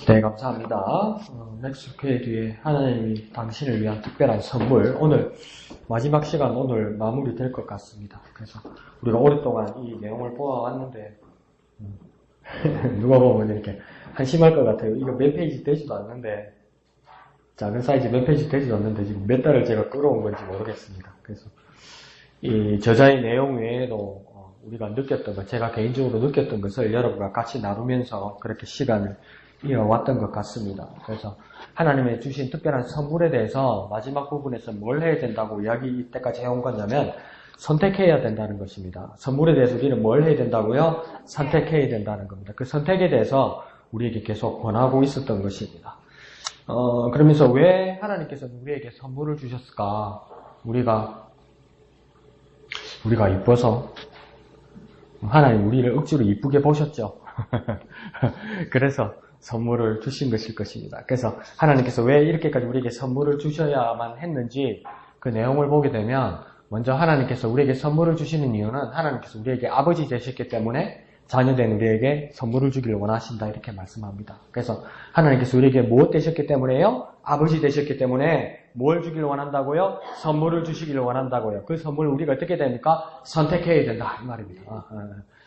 네, 감사합니다. 넥스케이드의 하나님이 당신을 위한 특별한 선물. 오늘 마지막 시간 오늘 마무리될 것 같습니다. 그래서 우리가 오랫동안 이 내용을 보아왔는데 누가 보면 이렇게 한심할 것 같아요. 이거 몇 페이지 되지도 않는데 작은 사이즈 몇 페이지 되지도 않는데 지금 몇 달을 제가 끌어온 건지 모르겠습니다. 그래서 이 저자의 내용 외에도 우리가 느꼈던 것, 제가 개인적으로 느꼈던 것을 여러분과 같이 나누면서 그렇게 시간을 이어왔던 것 같습니다. 그래서 하나님의 주신 특별한 선물에 대해서 마지막 부분에서 뭘 해야 된다고 이야기 이때까지 해온 거냐면 선택해야 된다는 것입니다. 선물에 대해서 우리는 뭘 해야 된다고요? 선택해야 된다는 겁니다. 그 선택에 대해서 우리에게 계속 권하고 있었던 것입니다. 그러면서 왜 하나님께서는 우리에게 선물을 주셨을까? 우리가 이뻐서 하나님 우리를 억지로 이쁘게 보셨죠. 그래서 선물을 주신 것일 것입니다. 그래서 하나님께서 왜 이렇게까지 우리에게 선물을 주셔야만 했는지 그 내용을 보게 되면 먼저 하나님께서 우리에게 선물을 주시는 이유는 하나님께서 우리에게 아버지 되셨기 때문에 자녀된 우리에게 선물을 주기를 원하신다 이렇게 말씀합니다. 그래서 하나님께서 우리에게 무엇 되셨기 때문에요? 아버지 되셨기 때문에 뭘 주기를 원한다고요? 선물을 주시기를 원한다고요. 그 선물을 우리가 어떻게 됩니까? 선택해야 된다 이 말입니다.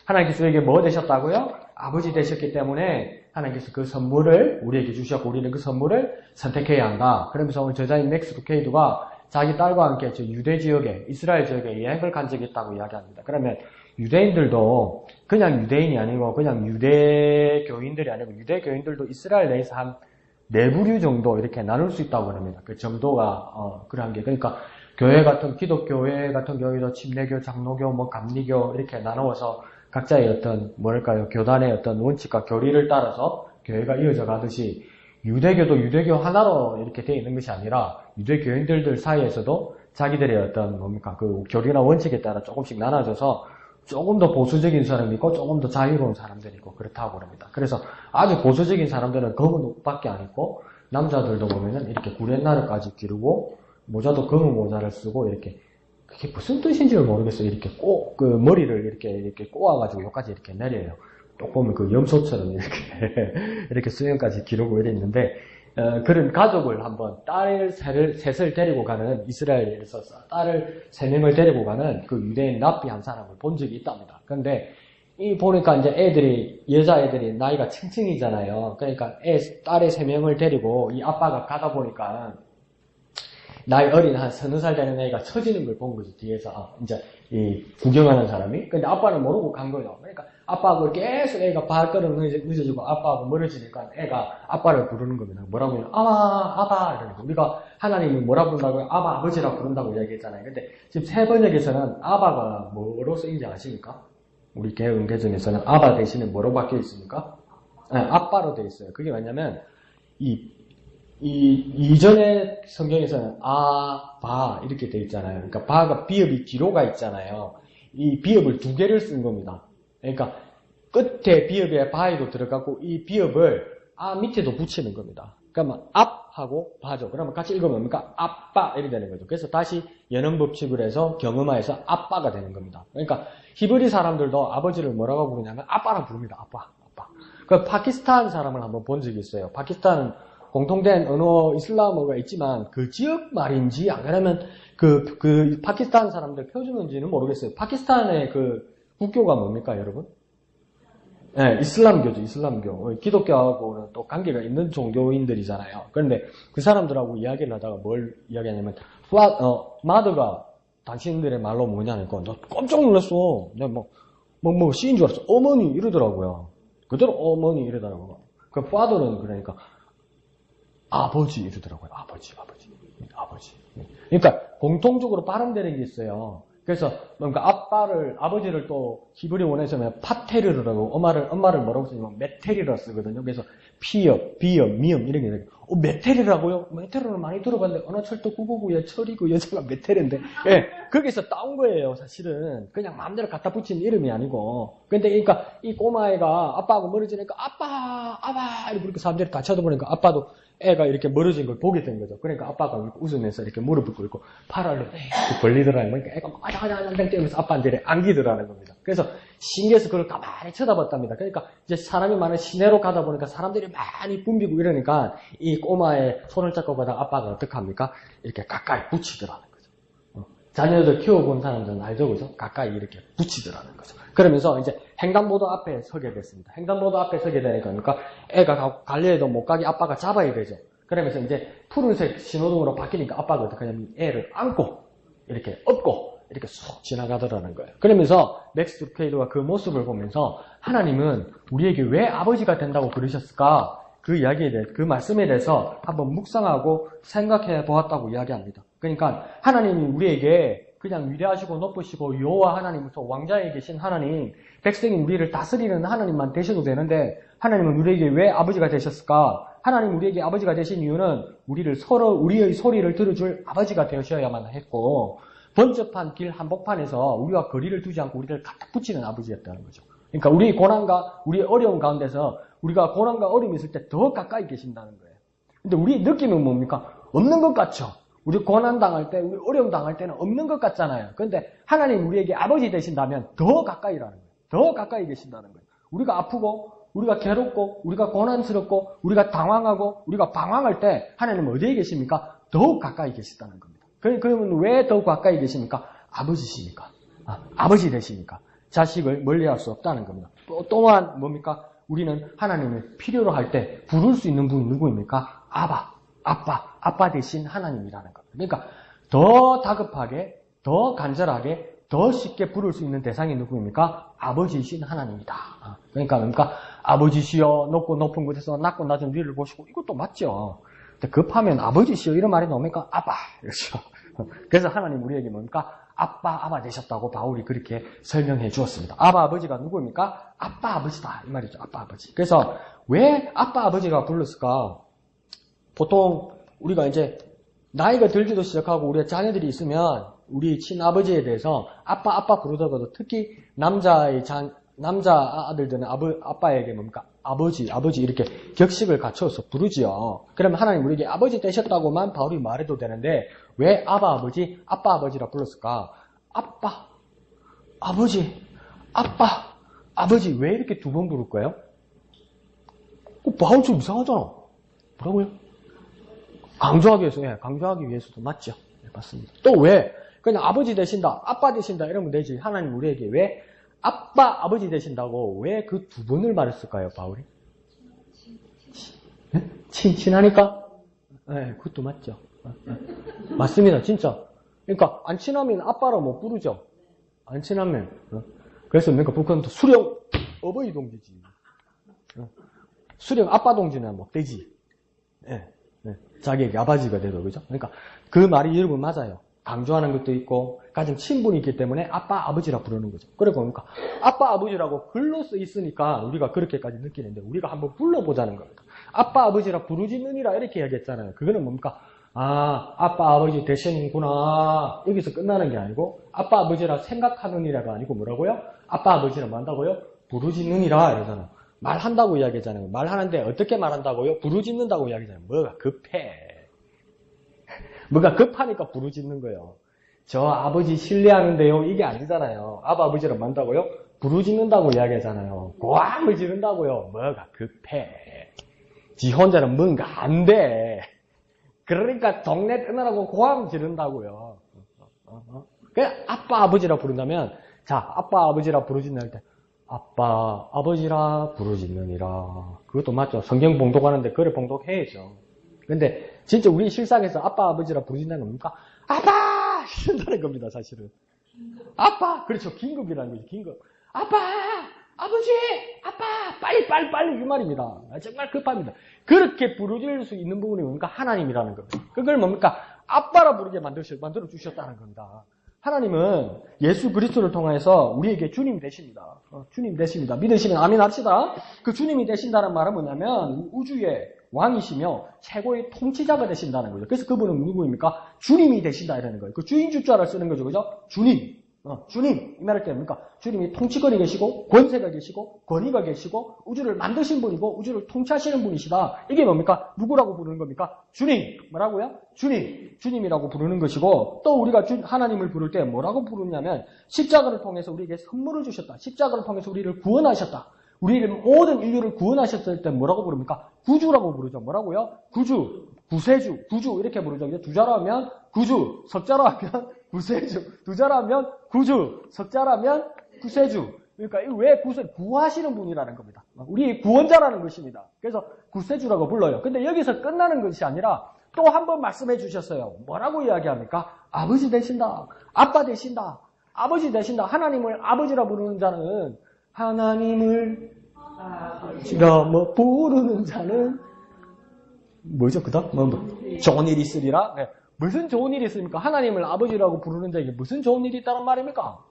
하나님께서 우리에게 뭐 되셨다고요? 아버지 되셨기 때문에 하나님께서 그 선물을 우리에게 주셨고 우리는 그 선물을 선택해야 한다. 그러면서 오늘 저자인 맥스 루케이드가 자기 딸과 함께 저 유대 지역에 이스라엘 지역에 여행을 간 적이 있다고 이야기합니다. 그러면 유대인들도 그냥 유대인이 아니고 그냥 유대교인들이 아니고 유대교인들도 이스라엘 내에서 한 4부류 정도 이렇게 나눌 수 있다고 합니다. 그 정도가 그러한 게 그러니까 교회 같은 기독교회 같은 경우에도 침례교, 장로교, 뭐 감리교 이렇게 나누어서 각자의 어떤 뭐랄까요 교단의 어떤 원칙과 교리를 따라서 교회가 이어져 가듯이 유대교도 유대교 하나로 이렇게 되어 있는 것이 아니라 유대교인들 사이에서도 자기들의 어떤 뭡니까 그 교리나 원칙에 따라 조금씩 나눠져서 조금 더 보수적인 사람이 있고 조금 더 자유로운 사람들이 있고 그렇다고 합니다. 그래서 아주 보수적인 사람들은 검은 옷밖에 안 입고 남자들도 보면은 이렇게 구렛나루까지 기르고 모자도 검은 모자를 쓰고 이렇게 그게 무슨 뜻인지를 모르겠어요. 이렇게 그 머리를 이렇게 꼬아가지고 여기까지 이렇게 내려요. 또 보면 그 염소처럼 이렇게 수염까지 기르고 이래 있는데, 그런 가족을 한번 셋을 데리고 가는 이스라엘에서 딸을 3명을 데리고 가는 그 유대인 랍비 한 사람을 본 적이 있답니다. 그런데 보니까 이제 여자애들이 나이가 층층이잖아요. 그러니까 딸의 3명을 데리고 이 아빠가 가다 보니까 나이 어린 한 서너 살 되는 애가 처지는 걸 본 거지, 뒤에서. 이제, 구경하는 사람이. 근데 아빠는 모르고 간 거예요. 그러니까 아빠하고 계속 애가 발걸음 늦어지고 아빠하고 멀어지니까 애가 아빠를 부르는 겁니다. 뭐라고 해요? 아바, 이러는 거. 우리가 하나님을 뭐라 부른다고요? 아버지라고 부른다고 이야기했잖아요. 근데 지금 세 번역에서는 아바가 뭐로 쓰인지 아십니까? 우리 개정에서는 아바 대신에 뭐로 바뀌어 있습니까? 아빠로 되어 있어요. 그게 뭐냐면, 이전의 성경에서는 바 이렇게 되어 있잖아요. 그러니까 바가 비읍이 뒤로 가 있잖아요. 이 비읍을 2개를 쓴 겁니다. 그러니까 끝에 비읍에 바에도 들어가고 이 비읍을 밑에도 붙이는 겁니다. 그러면 앞하고 바죠. 그러면 같이 읽으면 뭡니까? 아빠 이렇게 되는 거죠. 그래서 다시 연음 법칙을 해서 경음화해서 아빠가 되는 겁니다. 그러니까 히브리 사람들도 아버지를 뭐라고 부르냐면 아빠라고 부릅니다. 아빠. 그 파키스탄 사람을 한번 본 적이 있어요. 파키스탄은 공통된 언어 이슬람어가 있지만 그 지역 말인지 안 그러면 그 파키스탄 사람들 표준어인지는 모르겠어요. 파키스탄의 그 국교가 뭡니까, 여러분? 네, 이슬람교죠, 이슬람교. 기독교하고는 또 관계가 있는 종교인들이잖아요. 그런데 그 사람들하고 이야기를 하다가 뭘 이야기하냐면, 마드가 당신들의 말로 뭐냐니까, 나 깜짝 놀랐어. 내가 시인 줄 알았어. 어머니 이러더라고요. 그대로 어머니 이러더라고요. 그 파더는 그러니까, 아버지 이러더라고요. 아버지. 그러니까 공통적으로 발음되는 게 있어요. 그래서 뭔가 아버지를 또 히브리 원에서는 파테르라고 엄마를 뭐라고 쓰냐면 메테리라 쓰거든요. 그래서 피읍, 비읍, 미음 이런 게 있어요. 메테리라고요? 메테리는 많이 들어봤는데 어느 철도 999에 철이고 여자가 메테리인데 거기서 따온 거예요. 사실은 그냥 마음대로 갖다 붙인 이름이 아니고. 근데 그러니까 이 꼬마애가 아빠하고 멀어지니까 아빠 이렇게 부르니까 사람들이 다 쳐다보니까 아빠도 애가 이렇게 멀어진 걸 보게 된 거죠. 그러니까 아빠가 웃으면서 이렇게 무릎을 꿇고 팔을 이렇게 벌리더라는 거니까 애가 아장아장 뛰면서 아빠한테 이렇게 안기더라는 겁니다. 그래서 신기해서 그걸 가만히 쳐다봤답니다. 그러니까 이제 사람이 많은 시내로 가다 보니까 사람들이 많이 붐비고 이러니까 이 꼬마의 손을 잡고 가다 아빠가 어떡합니까? 이렇게 가까이 붙이더라는 거죠. 자녀들 키워본 사람들은 알죠, 그죠? 가까이 이렇게 붙이더라는 거죠. 그러면서 이제 횡단보도 앞에 서게 됐습니다. 횡단보도 앞에 서게 되니까 애가 갈래에도 못 가게 아빠가 잡아야 되죠. 그러면서 이제 푸른색 신호등으로 바뀌니까 아빠가 어떻게 하냐면 애를 안고 이렇게 업고 이렇게 쏙 지나가더라는 거예요. 그러면서 맥스 루케이드가 그 모습을 보면서 하나님은 우리에게 왜 아버지가 된다고 그러셨을까? 그 이야기에 대해, 그 말씀에 대해서 한번 묵상하고 생각해 보았다고 이야기합니다. 그러니까 하나님이 우리에게 그냥 위대하시고 높으시고 여호와 하나님으로서 왕자에 계신 하나님, 백성인 우리를 다스리는 하나님만 되셔도 되는데 하나님은 우리에게 왜 아버지가 되셨을까? 하나님 우리에게 아버지가 되신 이유는 우리의 소리를 들어줄 아버지가 되셔야만 했고 번잡한 길 한복판에서 우리와 거리를 두지 않고 우리를 갖다 붙이는 아버지였다는 거죠. 그러니까 우리 고난과 우리 어려움 가운데서 우리가 고난과 어려움이 있을 때 더 가까이 계신다는 거예요. 근데 우리 느낌은 뭡니까? 없는 것 같죠? 우리 고난 당할 때, 우리 어려움 당할 때는 없는 것 같잖아요. 그런데 하나님 우리에게 아버지 되신다면 더 가까이라는 거예요. 더 가까이 계신다는 거예요. 우리가 아프고, 우리가 괴롭고, 우리가 고난스럽고, 우리가 당황하고, 우리가 방황할 때 하나님은 어디에 계십니까? 더욱 가까이 계시다는 겁니다. 그러면 왜 더욱 가까이 계십니까? 아버지시니까. 아버지 되시니까. 자식을 멀리할 수 없다는 겁니다. 또한 뭡니까? 우리는 하나님을 필요로 할 때 부를 수 있는 분이 누구입니까? 아빠 대신 하나님이라는 겁니다. 그러니까 더 다급하게, 더 간절하게, 더 쉽게 부를 수 있는 대상이 누구입니까? 아버지이신 하나님이다. 그러니까 아버지시여 높고 높은 곳에서 낮고 낮은 위를 보시고 이것도 맞죠. 근데 급하면 아버지시여 이런 말이 나옵니까? 아빠 이렇죠. 그래서 하나님 우리에게 뭡니까? 아빠 되셨다고 바울이 그렇게 설명해 주었습니다. 아버지가 누구입니까? 아빠 아버지다 이 말이죠. 아빠 아버지. 그래서 왜 아빠 아버지가 불렀을까? 보통 우리가 이제 나이가 들기도 시작하고 우리의 자녀들이 있으면 우리 친아버지에 대해서 아빠 부르다가도 특히 남자 아들들은 아빠에게 뭡니까? 아버지 이렇게 격식을 갖춰서 부르지요. 그러면 하나님 우리에게 아버지 되셨다고만 바울이 말해도 되는데 왜 아빠 아버지라 불렀을까? 아버지 왜 이렇게 두 번 부를 거예요? 바울 좀 이상하잖아. 뭐라고요? 강조하기 위해서도 맞죠. 네, 맞습니다. 또 왜? 그냥 아버지 되신다, 아빠 되신다 이러면 되지. 하나님 우리에게 왜 아버지 되신다고 왜 그 두 번을 말했을까요, 바울이? 네? 친하니까? 네, 그것도 맞죠. 맞습니다, 진짜. 그러니까 안 친하면 아빠라 못 부르죠. 안 친하면. 그래서 그러니까 북한은 수령 어버이 동지지. 수령 아빠 동지는 못 되지. 네. 자기에게 아버지가 돼도, 그죠? 그러니까 그 말이 여러분 맞아요. 강조하는 것도 있고, 가진 친분이 있기 때문에 아빠, 아버지라 부르는 거죠. 그러고 보니까 아빠, 아버지라고 글로 써 있으니까 우리가 그렇게까지 느끼는데 우리가 한번 불러보자는 겁니다. 아빠, 아버지라 부르짖느니라 이렇게 얘기했잖아요. 그거는 뭡니까? 아빠, 아버지 되시는구나. 여기서 끝나는 게 아니고 아빠, 아버지라 생각하느니라가 아니고 뭐라고요? 아빠, 아버지라 뭐 한다고요? 부르짖느니라 이러잖아요. 말한다고 이야기하잖아요. 말하는데 어떻게 말한다고요? 부르짖는다고 이야기하잖아요. 뭐가 급해. 뭐가 급하니까 부르짖는 거예요. 저 아버지 신뢰하는데요. 이게 아니잖아요. 아버지를 만다고요? 부르짖는다고 이야기하잖아요. 고함을 지른다고요. 뭐가 급해. 지 혼자는 뭔가 안 돼. 그러니까 동네 떠나라고 고함 지른다고요. 그냥 아빠 아버지라 부른다면 자 아빠 아버지라 부르짖는 때 아빠 아버지라 부르짖느니라. 그것도 맞죠. 성경 봉독하는데 그래 봉독해야죠. 근데 진짜 우리 실상에서 아빠 아버지라 부르짖는 건 뭡니까? 아빠! 이런다는 겁니다. 사실은. 아빠! 그렇죠. 긴급이라는 거죠. 긴급. 아빠! 아버지! 아빠! 빨리 이 말입니다. 정말 급합니다. 그렇게 부르짖을 수 있는 부분이 뭡니까? 하나님이라는 겁니다. 그걸 뭡니까? 아빠라 부르게 만들어 주셨다는 겁니다. 하나님은 예수 그리스도를 통해서 우리에게 주님이 되십니다. 주님 되십니다. 믿으시면 아멘 합시다. 그 주님이 되신다는 말은 뭐냐면 우주의 왕이시며 최고의 통치자가 되신다는 거죠. 그래서 그분은 누구입니까? 주님이 되신다 이라는 거예요. 그 주인 주자를 쓰는 거죠. 그죠? 주님. 주님 이 말할 때 뭡니까? 주님이 통치권이 계시고 권세가 계시고 권위가 계시고 우주를 만드신 분이고 우주를 통치하시는 분이시다. 이게 뭡니까? 누구라고 부르는 겁니까? 주님. 뭐라고요? 주님. 주님이라고 부르는 것이고 또 우리가 하나님을 부를 때 뭐라고 부르냐면 십자가를 통해서 우리에게 선물을 주셨다. 십자가를 통해서 우리를 구원하셨다. 우리를 모든 인류를 구원하셨을 때 뭐라고 부릅니까? 구주라고 부르죠. 뭐라고요? 구주, 구세주, 구주 이렇게 부르죠. 두자로 하면 구주, 석자로 하면 구세주, 두자로 하면 구주, 석자라면 구세주. 그러니까 왜 구하시는 분이라는 겁니다. 우리 구원자라는 것입니다. 그래서 구세주라고 불러요. 근데 여기서 끝나는 것이 아니라 또 한 번 말씀해 주셨어요. 뭐라고 이야기합니까? 아버지 되신다. 아빠 되신다. 아버지 되신다. 하나님을 아버지라 부르는 자는 하나님을 아버지라 부르는 자는 뭐죠? 그다음 좋은 일이 있으리라. 네. 무슨 좋은 일이 있습니까? 하나님을 아버지라고 부르는 자에게 무슨 좋은 일이 있다는 말입니까?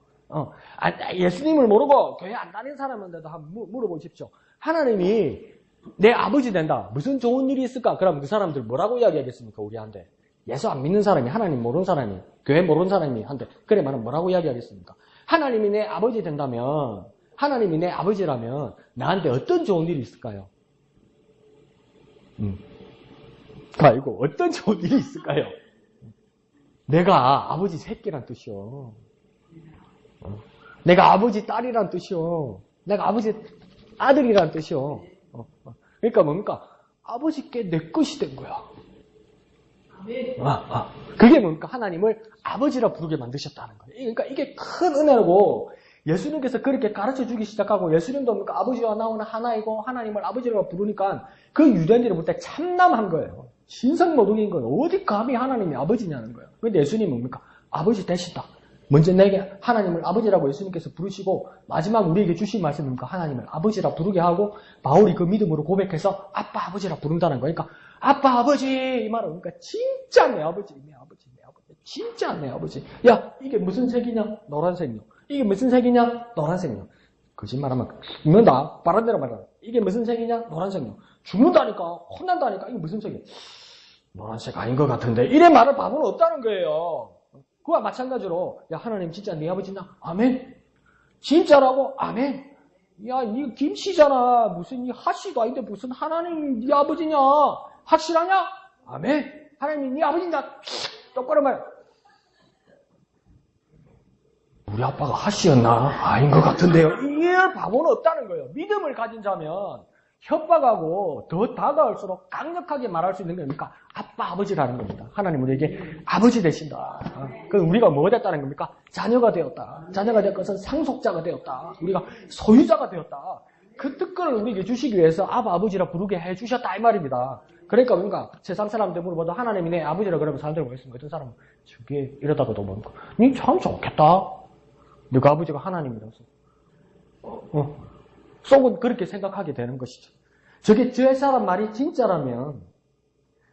예수님을 모르고 교회 안 다니는 사람한테도 한번 물어보십시오. 하나님이 내 아버지 된다. 무슨 좋은 일이 있을까? 그럼 그 사람들 뭐라고 이야기하겠습니까? 우리한테. 예수 안 믿는 사람이, 하나님 모르는 사람이, 교회 모르는 사람이 한테 그래 말하면 뭐라고 이야기하겠습니까? 하나님이 내 아버지 된다면, 하나님이 내 아버지라면 나한테 어떤 좋은 일이 있을까요? 아이고, 어떤 좋은 일이 있을까요? 내가 아버지 새끼란 뜻이요. 내가 아버지 딸이란 뜻이요. 내가 아버지 아들이란 뜻이요. 그러니까 뭡니까? 아버지께 내 것이 된 거야. 그게 뭡니까? 하나님을 아버지라 부르게 만드셨다는 거예요. 그러니까 이게 큰 은혜고 예수님께서 그렇게 가르쳐 주기 시작하고 예수님도 뭡니까? 아버지와 나오는 하나이고 하나님을 아버지라고 부르니까 그 유대인들이 볼 때 참남한 거예요. 신성모독인 거예요. 어디 감히 하나님이 아버지냐는 거예요. 근데 예수님은 뭡니까? 아버지 되시다. 먼저 내게 하나님을 아버지라고 예수님께서 부르시고 마지막 우리에게 주신 말씀은 뭡니까? 하나님을 아버지라 부르게 하고 바울이 그 믿음으로 고백해서 아빠 아버지라 부른다는 거니까 아빠 아버지 이 말은 그러니까 진짜 내 아버지 내 아버지 내 아버지 진짜 내 아버지. 야 이게 무슨 색이냐? 노란색이요. 이게 무슨 색이냐? 노란색이요. 거짓말하면 죽는다. 바른 대로 말하라. 이게 무슨 색이냐? 노란색이요. 죽는다니까 혼난다니까 이게 무슨 색이야? 노란색 아닌 것 같은데 이래 말할 바보는 없다는 거예요. 그와 마찬가지로 야 하나님 진짜 네 아버지냐? 아멘. 진짜라고? 아멘. 야 이 김씨잖아. 무슨 이 하씨도 아닌데 무슨 하나님 네 아버지냐? 확실하냐? 아멘. 하나님이 네 아버지냐? 똑바로 말해. 우리 아빠가 하씨였나? 아닌 것 같은데요. 이럴 바보는 없다는 거예요. 믿음을 가진 자면 협박하고 더 다가올수록 강력하게 말할 수 있는 게 뭡니까? 아빠, 아버지라는 겁니다. 하나님 우리에게 아버지 되신다. 그럼 우리가 뭐가 됐다는 겁니까? 자녀가 되었다. 자녀가 될 것은 상속자가 되었다. 우리가 소유자가 되었다. 그 특권을 우리에게 주시기 위해서 아바, 아버지라 부르게 해주셨다 이 말입니다. 그러니까 뭔가 세상 사람들 물어봐도 하나님이 내 아버지라 그러면 사람들이 뭐겠습니까? 어떤 사람은 저게 이러다가도 뭡니까? 니 참 좋겠다. 너가 아버지가 하나님이라서. 속은 그렇게 생각하게 되는 것이죠. 저게 저 사람 말이 진짜라면,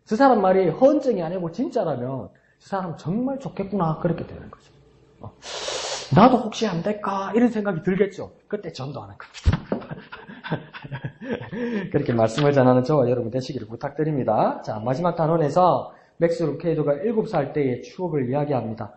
저 사람 말이 허언증이 아니고 진짜라면 저 사람 정말 좋겠구나 그렇게 되는 거죠. 나도 혹시 안 될까 이런 생각이 들겠죠. 그때 전도 하는 겁니다. 그렇게 말씀을 전하는 저와 여러분 되시기를 부탁드립니다. 자, 마지막 단원에서 맥스 루케이드가 7살 때의 추억을 이야기합니다.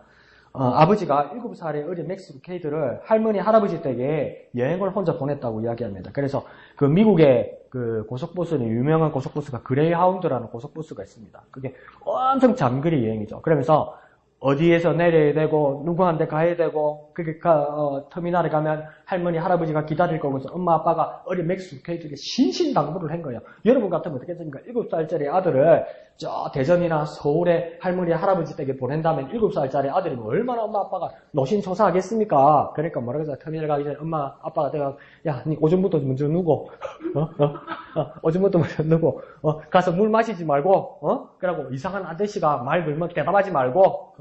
아버지가 7살의 어린 맥스 루케이드를 할머니, 할아버지 댁에 여행을 혼자 보냈다고 이야기합니다. 그래서 그 미국의 그 고속버스는 유명한 고속버스가 그레이하운드라는 고속버스가 있습니다. 그게 엄청 장거리 여행이죠. 그러면서 어디에서 내려야 되고 누구한테 가야 되고 그게 터미널에 가면 할머니, 할아버지가 기다릴 거고 해서 엄마, 아빠가 어린 맥스 루케이드에게 신신당부를 한 거예요. 여러분 같으면 어떻게 했습니까? 7살짜리 아들을 저 대전이나 서울에 할머니, 할아버지 댁에 보낸다면 7살짜리 아들이 얼마나 엄마, 아빠가 노심초사하겠습니까? 그러니까 뭐라고 해서 터미널 가기 전에 엄마, 아빠가 내가 야, 니 오줌부터 먼저 누고 오줌부터 먼저 누고 가서 물 마시지 말고 그러고 이상한 아저씨가 말 걸면 대답하지 말고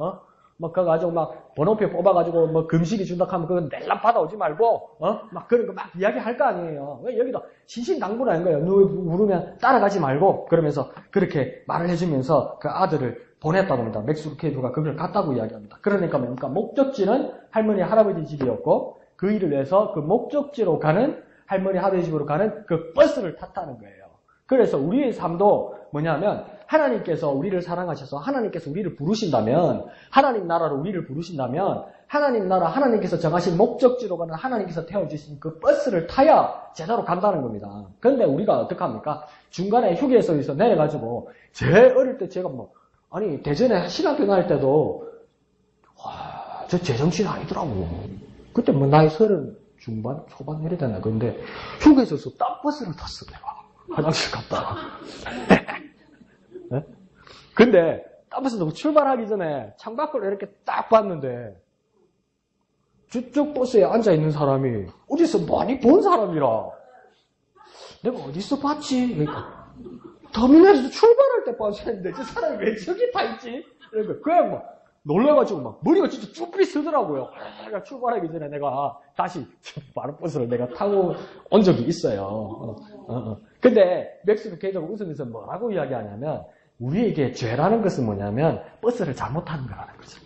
막 그거 가지고 막 번호표 뽑아가지고 뭐 금식이 준다 하면 그건 낼람 받아오지 말고 막 그런 거 막 이야기할 거 아니에요. 왜 여기도 신신당부라는 거예요. 누구 부르면 따라가지 말고 그러면서 그렇게 말을 해주면서 그 아들을 보냈다고 합니다. 맥스 루케이드가 그걸 갔다고 이야기합니다. 그러니까 뭡니까? 목적지는 할머니, 할아버지 집이었고 그 일을 위해서 그 목적지로 가는 할머니, 할아버지 집으로 가는 그 버스를 탔다는 거예요. 그래서 우리의 삶도 뭐냐면 하나님께서 우리를 사랑하셔서 하나님께서 우리를 부르신다면 하나님 나라로 우리를 부르신다면 하나님 나라 하나님께서 정하신 목적지로 가는 하나님께서 태워주신 그 버스를 타야 제대로 간다는 겁니다. 그런데 우리가 어떡합니까? 중간에 휴게소에서 내려가지고 제일 어릴 때 제가 아니 대전에 신학교 다닐 때도 와, 저 제정신 아니더라고. 그때 나이 30 중반 초반 이래 되나. 근데 휴게소에서 딴 버스를 탔어 내가. 화장실 갔다가. 네? 근데 딴 버스 타고 출발하기 전에 창밖을 이렇게 딱 봤는데 저쪽 버스에 앉아있는 사람이 어디서 많이 본 사람이라 내가 어디서 봤지? 그러니까 터미널에서 출발할 때 봤었는데 저 사람이 왜 저기 타있지? 그러니까 그냥 놀라가지고 머리가 진짜 쭈삣 쓰더라고요. 그러니까 출발하기 전에 내가 다시 바로 버스를 내가 타고 온 적이 있어요. 근데 맥스도 계속 웃으면서 뭐라고 이야기하냐면 우리에게 죄라는 것은 뭐냐면 버스를 잘못하는 거라는 거죠.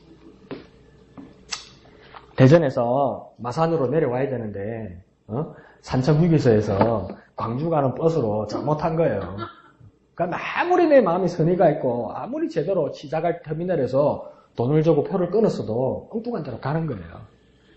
대전에서 마산으로 내려와야 되는데 산청휴게소에서 광주 가는 버스로 잘못한 거예요. 그러니까 아무리 내 마음에 선의가 있고 아무리 제대로 시작할 터미널에서 돈을 주고 표를 끊었어도 엉뚱한 데로 가는 거예요.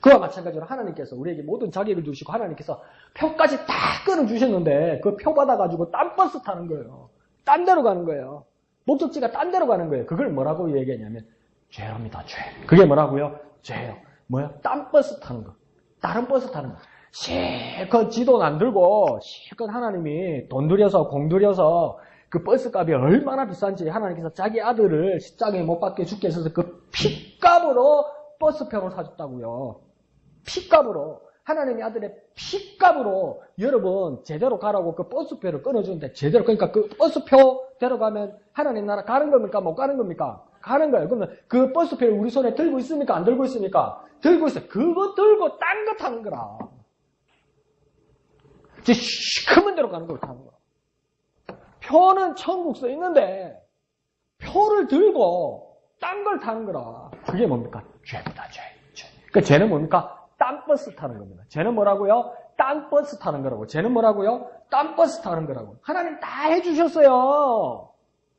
그와 마찬가지로 하나님께서 우리에게 모든 자격을 주시고 하나님께서 표까지 다 끊어주셨는데 그 표 받아가지고 딴 버스 타는 거예요. 딴 데로 가는 거예요. 목적지가 딴 데로 가는 거예요. 그걸 뭐라고 얘기하냐면 죄랍니다. 죄. 그게 뭐라고요? 죄예요. 뭐야? 딴 버스 타는 거. 다른 버스 타는 거. 실컷 지도는 안 들고 실컷 하나님이 돈 들여서 공 들여서 그 버스값이 얼마나 비싼지 하나님께서 자기 아들을 십자가에 못 박게 죽게 해서 그 피값으로 버스표를 사줬다고요. 피값으로. 하나님의 아들의 피값으로 여러분 제대로 가라고 그 버스표를 끊어주는데 제대로 그러니까 그 버스표대로 가면 하나님 나라 가는 겁니까? 못 가는 겁니까? 가는 거예요. 그러면 그 버스표를 우리 손에 들고 있습니까? 안 들고 있습니까? 들고 있어요. 그거 들고 딴 거 타는 거라. 이제 시커먼 데로 가는 걸 타는 거라. 표는 천국 써 있는데 표를 들고 딴 걸 타는 거라. 그게 뭡니까? 죄입니다. 죄. 그러니까 죄는 뭡니까? 딴 버스 타는 겁니다. 죄는 뭐라고요? 딴 버스 타는 거라고. 죄는 뭐라고요? 딴 버스 타는 거라고. 하나님 다 해주셨어요.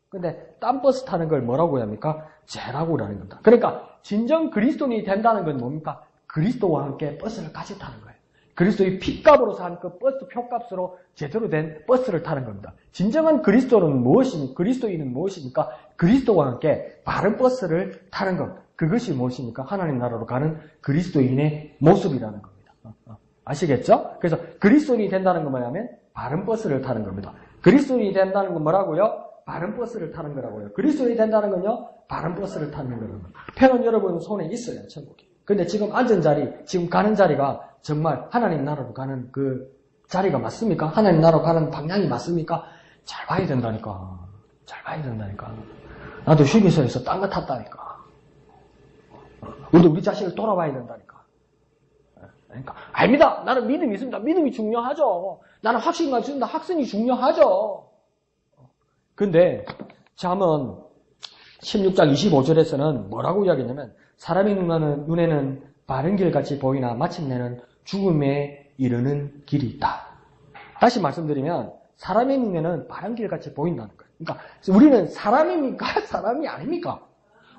근데 딴 버스 타는 걸 뭐라고 합니까? 죄라고 하는 겁니다. 그러니까 진정 그리스도인이 된다는 건 뭡니까? 그리스도와 함께 버스를 같이 타는 거예요. 그리스도의 피값으로 산 그 버스 표값으로 제대로 된 버스를 타는 겁니다. 진정한 그리스도인은 무엇입니까? 그리스도와 함께 바른 버스를 타는 것. 그것이 무엇입니까? 하나님 나라로 가는 그리스도인의 모습이라는 겁니다. 아시겠죠? 그래서 그리스도인이 된다는 건 뭐냐면 바른 버스를 타는 겁니다. 그리스도인이 된다는 건 뭐라고요? 바른 버스를 타는 거라고요. 그리스도인이 된다는 건요, 바른 버스를 타는 거라고요. 표는 여러분 손에 있어요, 천국에. 근데 지금 앉은 자리, 지금 가는 자리가 정말 하나님 나라로 가는 그 자리가 맞습니까? 하나님 나라로 가는 방향이 맞습니까? 잘 봐야 된다니까. 잘 봐야 된다니까. 나도 휴게소에서 딴 거 탔다니까. 우리 자신을 돌아봐야 된다니까. 그러니까 압니다. 나는 믿음이 있습니다. 믿음이 중요하죠. 나는 확신이 가진다. 확신이 중요하죠. 근데 잠언 16장 25절에서는 뭐라고 이야기했냐면 사람의 눈에는 바른 길같이 보이나 마침내는 죽음에 이르는 길이 있다. 다시 말씀드리면 사람의 눈에는 바른 길같이 보인다는 거예요. 그러니까 우리는 사람입니까? 사람이 아닙니까?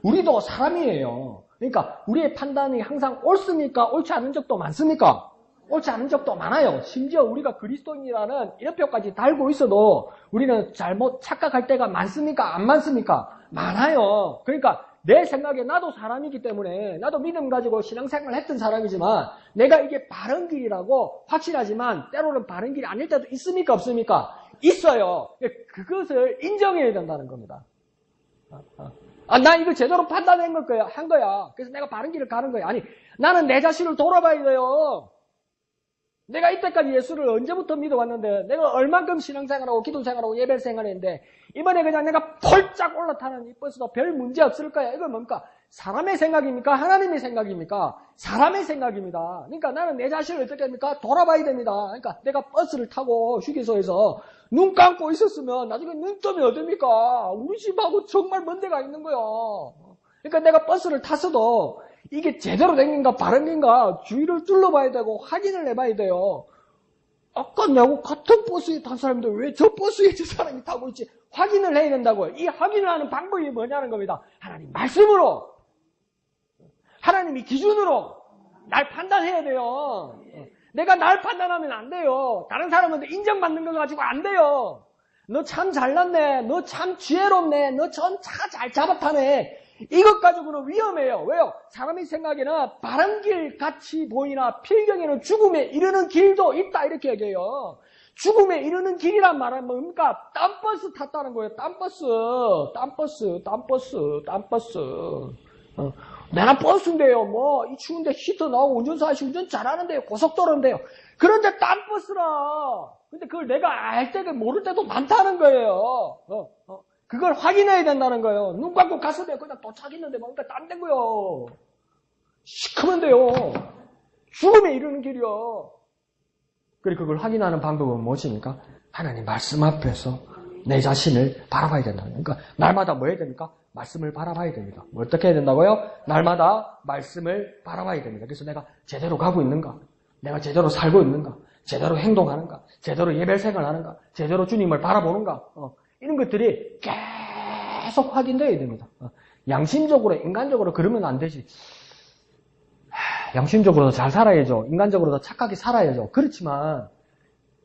우리도 사람이에요. 그러니까 우리의 판단이 항상 옳습니까? 옳지 않은 적도 많습니까? 옳지 않은 적도 많아요. 심지어 우리가 그리스도인이라는 이름표까지 달고 있어도 우리는 잘못 착각할 때가 많습니까? 안 많습니까? 많아요. 그러니까 내 생각에 나도 사람이기 때문에 나도 믿음 가지고 신앙생활을 했던 사람이지만 내가 이게 바른 길이라고 확실하지만 때로는 바른 길이 아닐 때도 있습니까? 없습니까? 있어요. 그것을 인정해야 된다는 겁니다. 나 이거 제대로 판단한 거야. 한 거야. 그래서 내가 바른 길을 가는 거야. 아니, 나는 내 자신을 돌아봐야 돼요. 내가 이때까지 예수를 언제부터 믿어왔는데 내가 얼만큼 신앙생활하고 기도생활하고 예배생활했는데 이번에 그냥 내가 펄짝 올라타는 이 버스도 별 문제 없을 거야. 이건 뭡니까? 사람의 생각입니까? 하나님의 생각입니까? 사람의 생각입니다. 그러니까 나는 내 자신을 어떻게 합니까? 돌아봐야 됩니다. 그러니까 내가 버스를 타고 휴게소에서 눈 감고 있었으면 나중에 눈 뜨면 어딥니까? 우리 집하고 정말 먼 데가 있는 거예요. 그러니까 내가 버스를 탔어도 이게 제대로 된 건가 바른 건가 주위를 둘러봐야 되고 확인을 해봐야 돼요. 아까 내하고 같은 버스에 탄 사람인데 왜 저 버스에 저 사람이 타고 있지? 확인을 해야 된다고요. 이 확인을 하는 방법이 뭐냐는 겁니다. 하나님 말씀으로. 하나님이 기준으로 날 판단해야 돼요. 내가 날 판단하면 안 돼요. 다른 사람한테 인정받는 거 가지고 안 돼요. 너 참 잘났네. 너 참 지혜롭네. 너 전 차 잘 잡아타네. 이것 가지고는 위험해요. 왜요? 사람이 생각에는 바른 길 같이 보이나 필경에는 죽음에 이르는 길도 있다 이렇게 얘기해요. 죽음에 이르는 길이란 말은 뭡니까? 딴버스 탔다는 거예요. 딴버스. 내가 버스인데요. 뭐 이 추운데 히터 나오고 운전사 아저씨 운전 잘하는데요. 고속도로인데요. 그런데 딴버스라. 근데 그걸 내가 알 때도 모를 때도 많다는 거예요. 그걸 확인해야 된다는 거예요. 눈 감고 갔으면 그냥 도착했는데 뭔가 딴 데고요. 시커먼 데요. 죽음에 이르는 길이요. 그리고 그걸 확인하는 방법은 무엇입니까? 하나님 말씀 앞에서 내 자신을 바라봐야 된다. 그러니까 날마다 뭐 해야 됩니까? 말씀을 바라봐야 됩니다. 어떻게 해야 된다고요? 날마다 말씀을 바라봐야 됩니다. 그래서 내가 제대로 가고 있는가? 내가 제대로 살고 있는가? 제대로 행동하는가? 제대로 예배 생활하는가? 제대로 주님을 바라보는가? 이런 것들이 계속 확인돼야 됩니다. 양심적으로, 인간적으로 그러면 안 되지. 양심적으로 잘 살아야죠. 인간적으로도 착하게 살아야죠. 그렇지만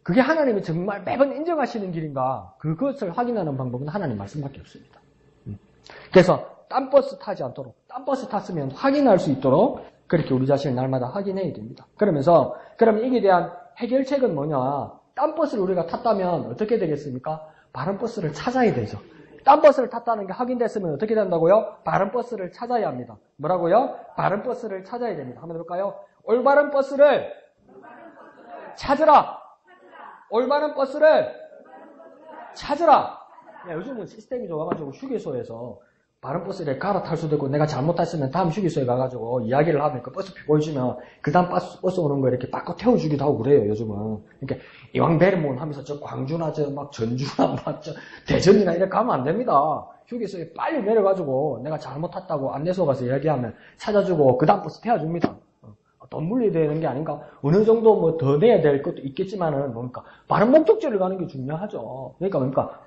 그게 하나님이 정말 매번 인정하시는 길인가? 그것을 확인하는 방법은 하나님 말씀밖에 없습니다. 그래서 딴 버스 타지 않도록, 딴 버스 탔으면 확인할 수 있도록 그렇게 우리 자신을 날마다 확인해야 됩니다. 그러면 이에 대한 해결책은 뭐냐? 딴 버스를 우리가 탔다면 어떻게 되겠습니까? 바른 버스를 찾아야 되죠. 딴 버스를 탔다는 게 확인됐으면 어떻게 된다고요? 바른 버스를 찾아야 합니다. 뭐라고요? 바른 버스를 찾아야 됩니다. 한번 해볼까요? 올바른 버스를 찾으라. 올바른 버스를 찾으라. 요즘은 시스템이 좋아가지고 휴게소에서 바른 버스를 갈아탈 수도 있고 내가 잘못했으면 다음 휴게소에 가가지고 이야기를 하면 그 버스표 보여주면 그 다음 버스 오는 거 이렇게 바꿔 태워주기도 하고 그래요 요즘은. 그러니까 이왕 배르몬 하면서 저 광주나 저 막 전주나 막 저 대전이나 이렇게 가면 안 됩니다. 휴게소에 빨리 내려가지고 내가 잘못 탔다고 안내소 가서 이야기하면 찾아주고 그 다음 버스 태워줍니다. 돈 물려야 되는 게 아닌가? 어느 정도 뭐 더 내야 될 것도 있겠지만은 뭡니까? 바른 목적지를 가는 게 중요하죠. 그러니까 뭡니까?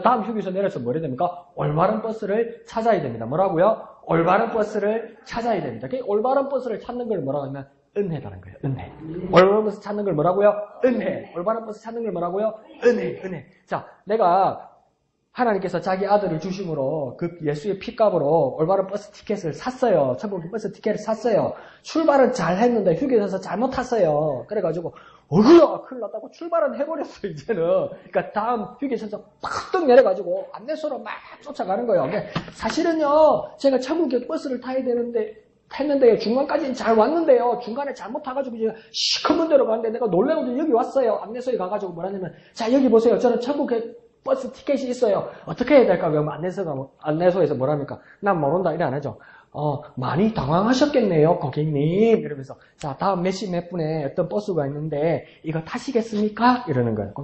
다음 휴게소 내려서 뭐 해야 됩니까? 올바른 버스를 찾아야 됩니다. 뭐라고요? 올바른 버스를 찾아야 됩니다. 올바른 버스를 찾는 걸 뭐라고 하면 은혜라는 거예요. 은혜. 올바른 버스 찾는 걸 뭐라고요? 은혜. 올바른 버스 찾는 걸 뭐라고요? 은혜. 자, 내가 하나님께서 자기 아들을 주심으로 그 예수의 피값으로 올바른 버스 티켓을 샀어요. 천국 버스 티켓을 샀어요. 출발은 잘 했는데 휴게소에서 잘못 탔어요. 그래가지고 어휴야 큰일 났다고 출발은 해버렸어 이제는. 그러니까 다음 휴게소에서 팍 내려가지고 안내소로 막 쫓아가는 거예요. 사실은요 제가 천국에 버스를 타야 되는데 했는데요. 중간까지는 잘 왔는데요. 중간에 잘못 타가지고 이제 시커먼 데로 가는데 내가 놀래가지고 여기 왔어요. 안내소에 가가지고 뭐라냐면 자 여기 보세요. 저는 천국에 버스 티켓이 있어요. 어떻게 해야 될까? 그러면 안내소에서 뭐랍니까? 난 모른다. 이래 안 하죠. 많이 당황하셨겠네요, 고객님. 이러면서, 자, 다음 몇 분에 어떤 버스가 있는데, 이거 타시겠습니까? 이러는 거예요.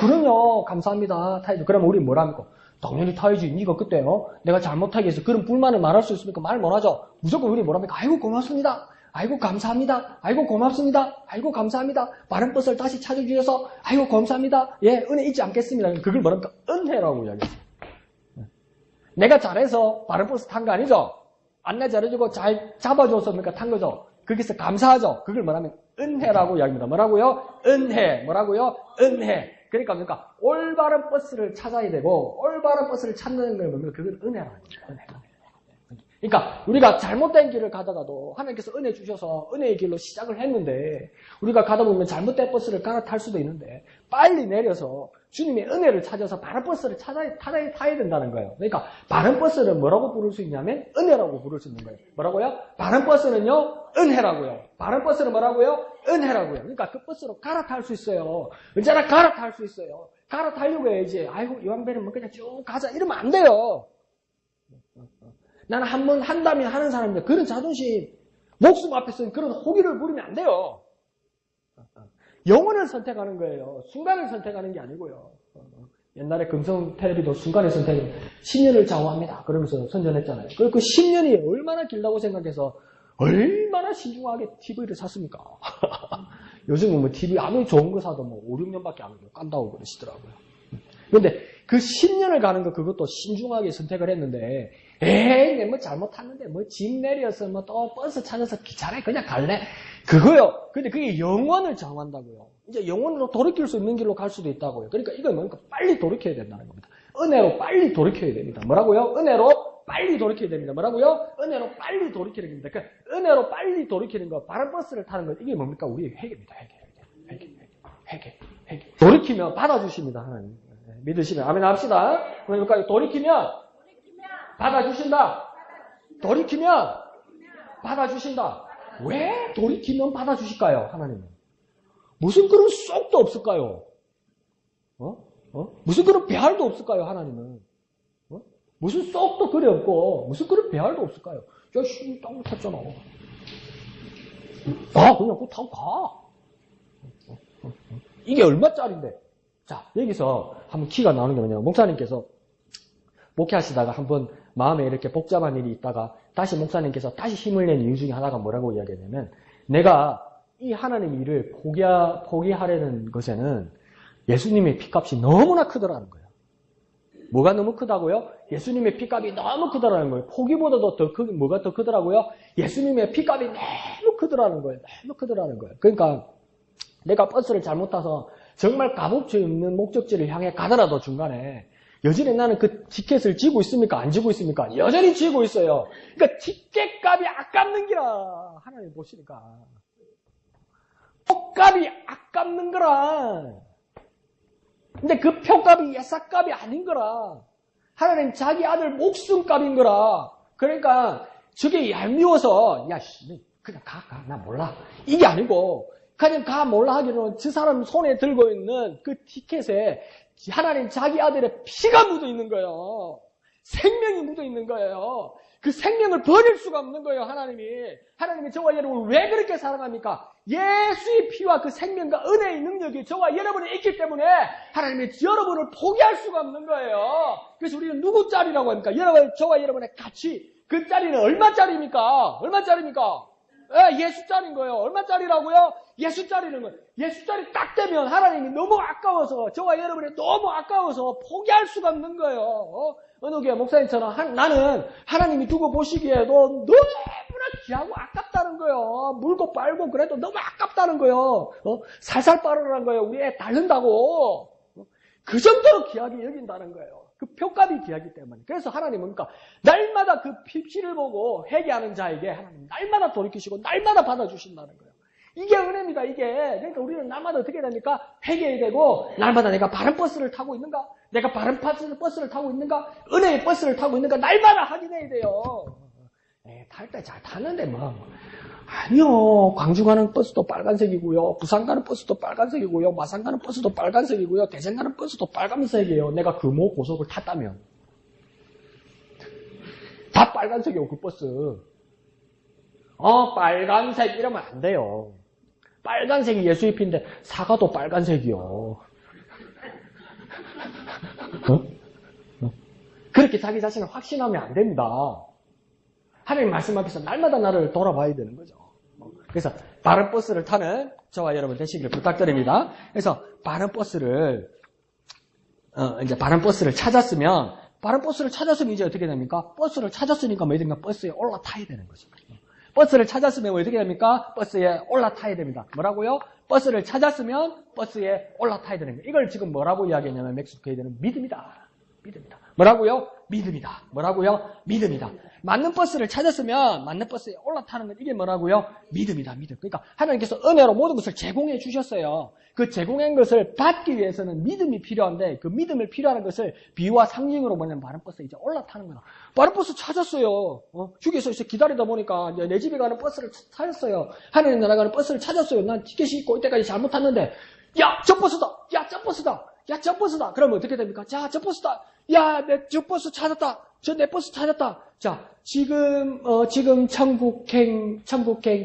그럼요. 감사합니다. 타야죠. 그러면 우리 뭐랍니까? 당연히 타야지. 니가 그때요. 내가 잘못하게 해서 그런 불만을 말할 수 있습니까? 말 못하죠. 무조건 우리 뭐랍니까? 아이고, 고맙습니다. 아이고 감사합니다. 아이고 고맙습니다. 아이고 감사합니다. 바른 버스를 다시 찾아주셔서 아이고 감사합니다. 예, 은혜 잊지 않겠습니다. 그걸 뭐랍니까? 은혜라고 이야기했어요. 내가 잘해서 바른 버스 탄 거 아니죠? 안내 잘해주고 잘 잡아줘서 그러니까 탄 거죠. 거기서 감사하죠. 그걸 뭐라면 은혜라고 이야기합니다. 뭐라고요? 은혜. 뭐라고요? 은혜. 그러니까 올바른 버스를 찾아야 되고 올바른 버스를 찾는 걸 뭡니까? 그건 은혜라고 합니다. 은혜. 그러니까 우리가 잘못된 길을 가다가도 하나님께서 은혜 주셔서 은혜의 길로 시작을 했는데 우리가 가다 보면 잘못된 버스를 갈아탈 수도 있는데 빨리 내려서 주님의 은혜를 찾아서 바른 버스를 타야 된다는 거예요. 그러니까 바른 버스를 뭐라고 부를 수 있냐면 은혜라고 부를 수 있는 거예요. 뭐라고요? 바른 버스는요 은혜라고요. 바른 버스는 뭐라고요? 은혜라고요. 그러니까 그 버스로 갈아탈 수 있어요. 언제나 갈아탈 수 있어요. 갈아타려고 해야지. 아이고 이왕 배는 그냥 쭉 가자 이러면 안 돼요. 나는 한 번 한다면 하는 사람인데 그런 자존심, 목숨 앞에서는 그런 호기를 부리면 안 돼요. 영혼을 선택하는 거예요. 순간을 선택하는 게 아니고요. 옛날에 금성 텔레비도 순간의 선택은 10년을 좌우합니다. 그러면서 선전했잖아요. 그 10년이 얼마나 길다고 생각해서 얼마나 신중하게 TV를 샀습니까? 요즘은 뭐 TV 아무리 좋은 거 사도 뭐 5, 6년밖에 안 깐다고 그러시더라고요. 근데 그 10년을 가는 거 그것도 신중하게 선택을 했는데 에이 뭐 잘못 탔는데 뭐 집 내려서 뭐 또 버스 찾아서 기차에 그냥 갈래? 그거요. 근데 그게 영원을 정한다고요. 이제 영원으로 돌이킬 수 있는 길로 갈 수도 있다고요. 그러니까 이거 뭔가 빨리 돌이켜야 된다는 겁니다. 은혜로 빨리 돌이켜야 됩니다. 뭐라고요? 은혜로 빨리 돌이켜야 됩니다. 뭐라고요? 은혜로 빨리 돌이켜야 됩니다. 그러니까 은혜로 빨리 돌이키는 거, 바른 버스를 타는 거, 이게 뭡니까? 우리의 회개입니다. 회개. 돌이키면 받아주십니다. 하나님. 믿으시면 아멘 합시다. 그러니까 돌이키면 받아주신다. 돌이키면 받아주신다. 왜 돌이키면 받아주실까요? 하나님은. 무슨 그런 쏙도 없을까요? 무슨 그런 배알도 없을까요? 하나님은. 무슨 쏙도 그래 없고 무슨 그런 배알도 없을까요? 야, 씨, 땅 탔잖아. 그냥 그거 타고 가. 이게 얼마짜린데? 자, 여기서 한번 키가 나오는 게 뭐냐면, 목사님께서 목회하시다가 한번 마음에 이렇게 복잡한 일이 있다가 다시 목사님께서 다시 힘을 낸 이유 중에 하나가 뭐라고 이야기하냐면, 내가 이 하나님 일을 포기하려는 것에는 예수님의 피값이 너무나 크더라는 거예요. 뭐가 너무 크다고요? 예수님의 피값이 너무 크더라는 거예요. 포기보다도 더 크긴 뭐가 더 크더라고요? 예수님의 피값이 너무 크더라는 거예요. 너무 크더라는 거예요. 그러니까 내가 버스를 잘못 타서 정말 값없이 없는 목적지를 향해 가더라도 중간에 여전히 나는 그 티켓을 지고 있습니까? 안 지고 있습니까? 여전히 지고 있어요. 그러니까 티켓 값이 아깝는 기라. 하나님 보시니까. 표값이 아깝는 거라. 근데 그 표값이 예사값이 아닌 거라. 하나님 자기 아들 목숨값인 거라. 그러니까 저게 얄미워서 야, 그냥 가. 나 몰라. 이게 아니고 그냥 가 몰라 하기로는 저 사람 손에 들고 있는 그 티켓에 하나님 자기 아들의 피가 묻어 있는 거예요. 생명이 묻어 있는 거예요. 그 생명을 버릴 수가 없는 거예요. 하나님이 저와 여러분을 왜 그렇게 사랑합니까? 예수의 피와 그 생명과 은혜의 능력이 저와 여러분에 있기 때문에 하나님이 여러분을 포기할 수가 없는 거예요. 그래서 우리는 누구 짤이라고 합니까? 저와 여러분의 가치. 그 짤이는 얼마짜리입니까? 예수짜리인 거예요. 얼마짜리라고요? 예수짜리는 거예요. 예수짜리 딱 되면 하나님이 너무 아까워서 저와 여러분이 너무 아까워서 포기할 수가 없는 거예요. 어느 교회 목사님처럼 나는 하나님이 두고 보시기에도 너무나 귀하고 아깝다는 거예요. 물고 빨고 그래도 너무 아깝다는 거예요. 살살 빠르라는 거예요. 우리 애 닳는다고. 그 정도로 귀하게 여긴다는 거예요. 그 표값이 귀하기 때문에. 그래서 하나님은 그러니까 날마다 그 피를 보고 회개하는 자에게 하나님 날마다 돌이키시고 날마다 받아주신다는 거예요. 이게 은혜입니다. 이게. 그러니까 우리는 날마다 어떻게 됩니까? 회개해야 되고 날마다 내가 바른 버스를 타고 있는가? 내가 바른 버스를 타고 있는가? 은혜의 버스를 타고 있는가? 날마다 확인해야 돼요. 탈 때 잘 탔는데 뭐. 아니요. 광주 가는 버스도 빨간색이고요. 부산 가는 버스도 빨간색이고요. 마산 가는 버스도 빨간색이고요. 대전 가는 버스도 빨간색이에요. 내가 금호 고속을 탔다면. 다 빨간색이에요. 그 버스. 빨간색 이러면 안 돼요. 빨간색이 예수의 피인데 사과도 빨간색이요. 그렇게 자기 자신을 확신하면 안 됩니다. 하나님 말씀 앞에서 날마다 나를 돌아봐야 되는 거죠. 그래서 바른 버스를 타는 저와 여러분 되시기를 부탁드립니다. 그래서 바른 버스를 찾았으면 이제 어떻게 됩니까? 버스를 찾았으니까 뭐 됩니까? 버스에 올라타야 되는 거죠. 버스를 찾았으면 어떻게 됩니까? 버스에 올라타야 됩니다. 뭐라고요? 버스를 찾았으면 버스에 올라타야 되는 거예요. 이걸 지금 뭐라고 이야기했냐면 맥스케이드는 믿음이다. 뭐라고요? 믿음이다. 뭐라고요? 믿음이다. 맞는 버스를 찾았으면 맞는 버스에 올라타는 건 이게 뭐라고요? 믿음이다. 그러니까 하나님께서 은혜로 모든 것을 제공해 주셨어요. 그 제공한 것을 받기 위해서는 믿음이 필요한데 그 믿음을 필요한 것을 비유와 상징으로 보내는 바른 버스에 이제 올라타는 거야. 바른 버스 찾았어요. 휴게소에서 이제 기다리다 보니까 이제 내 집에 가는 버스를 찾았어요. 하나님 나라 가는 버스를 찾았어요. 난 티켓이 있고 이때까지 잘못 탔는데 야, 저 버스다. 그러면 어떻게 됩니까? 자, 저 버스다. 야, 저 버스 찾았다. 내 버스 찾았다. 자, 지금 천국행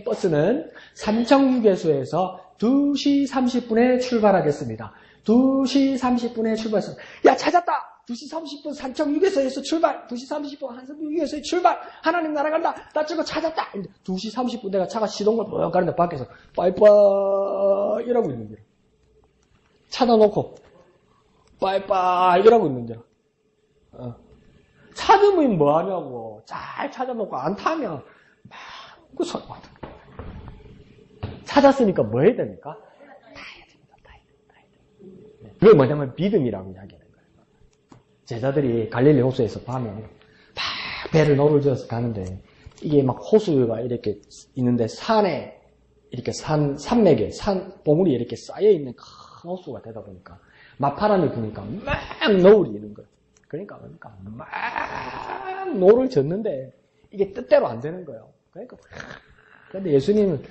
버스는 삼청휴게소에서 2시 30분에 출발하겠습니다. 2시 30분에 출발했습니다. 야, 찾았다. 2시 30분 삼청휴게소에서 출발. 2시 30분 한성휴게소에 출발. 하나님 나라 간다. 나 저거 찾았다. 2시 30분 내가 차가 시동을 뭐 가는데 밖에서 빠이빠이 막 이러고 있는 거야. 찾아놓고 빠이빠이 이러고 있는 거야. 찾으면 뭐 하냐고. 잘 찾아놓고 안 타면 막 그 소리 막 찾았으니까 뭐 해야 됩니까? 타야 됩니다. 타야 됩니다. 그게 뭐냐면 믿음이라고 이야기하는 거예요. 제자들이 갈릴리 호수에서 밤에 막 배를 노를 지어서 가는데 이게 막 호수가 이렇게 있는데 산에 이렇게 산맥에 봉우리에 이렇게 쌓여있는 큰 호수가 되다 보니까 맞바람이 부니까 막 노을이 있는 거예요. 그러니까 막 노를 젓는데 이게 뜻대로 안 되는 거예요. 그러니까 근데 예수님은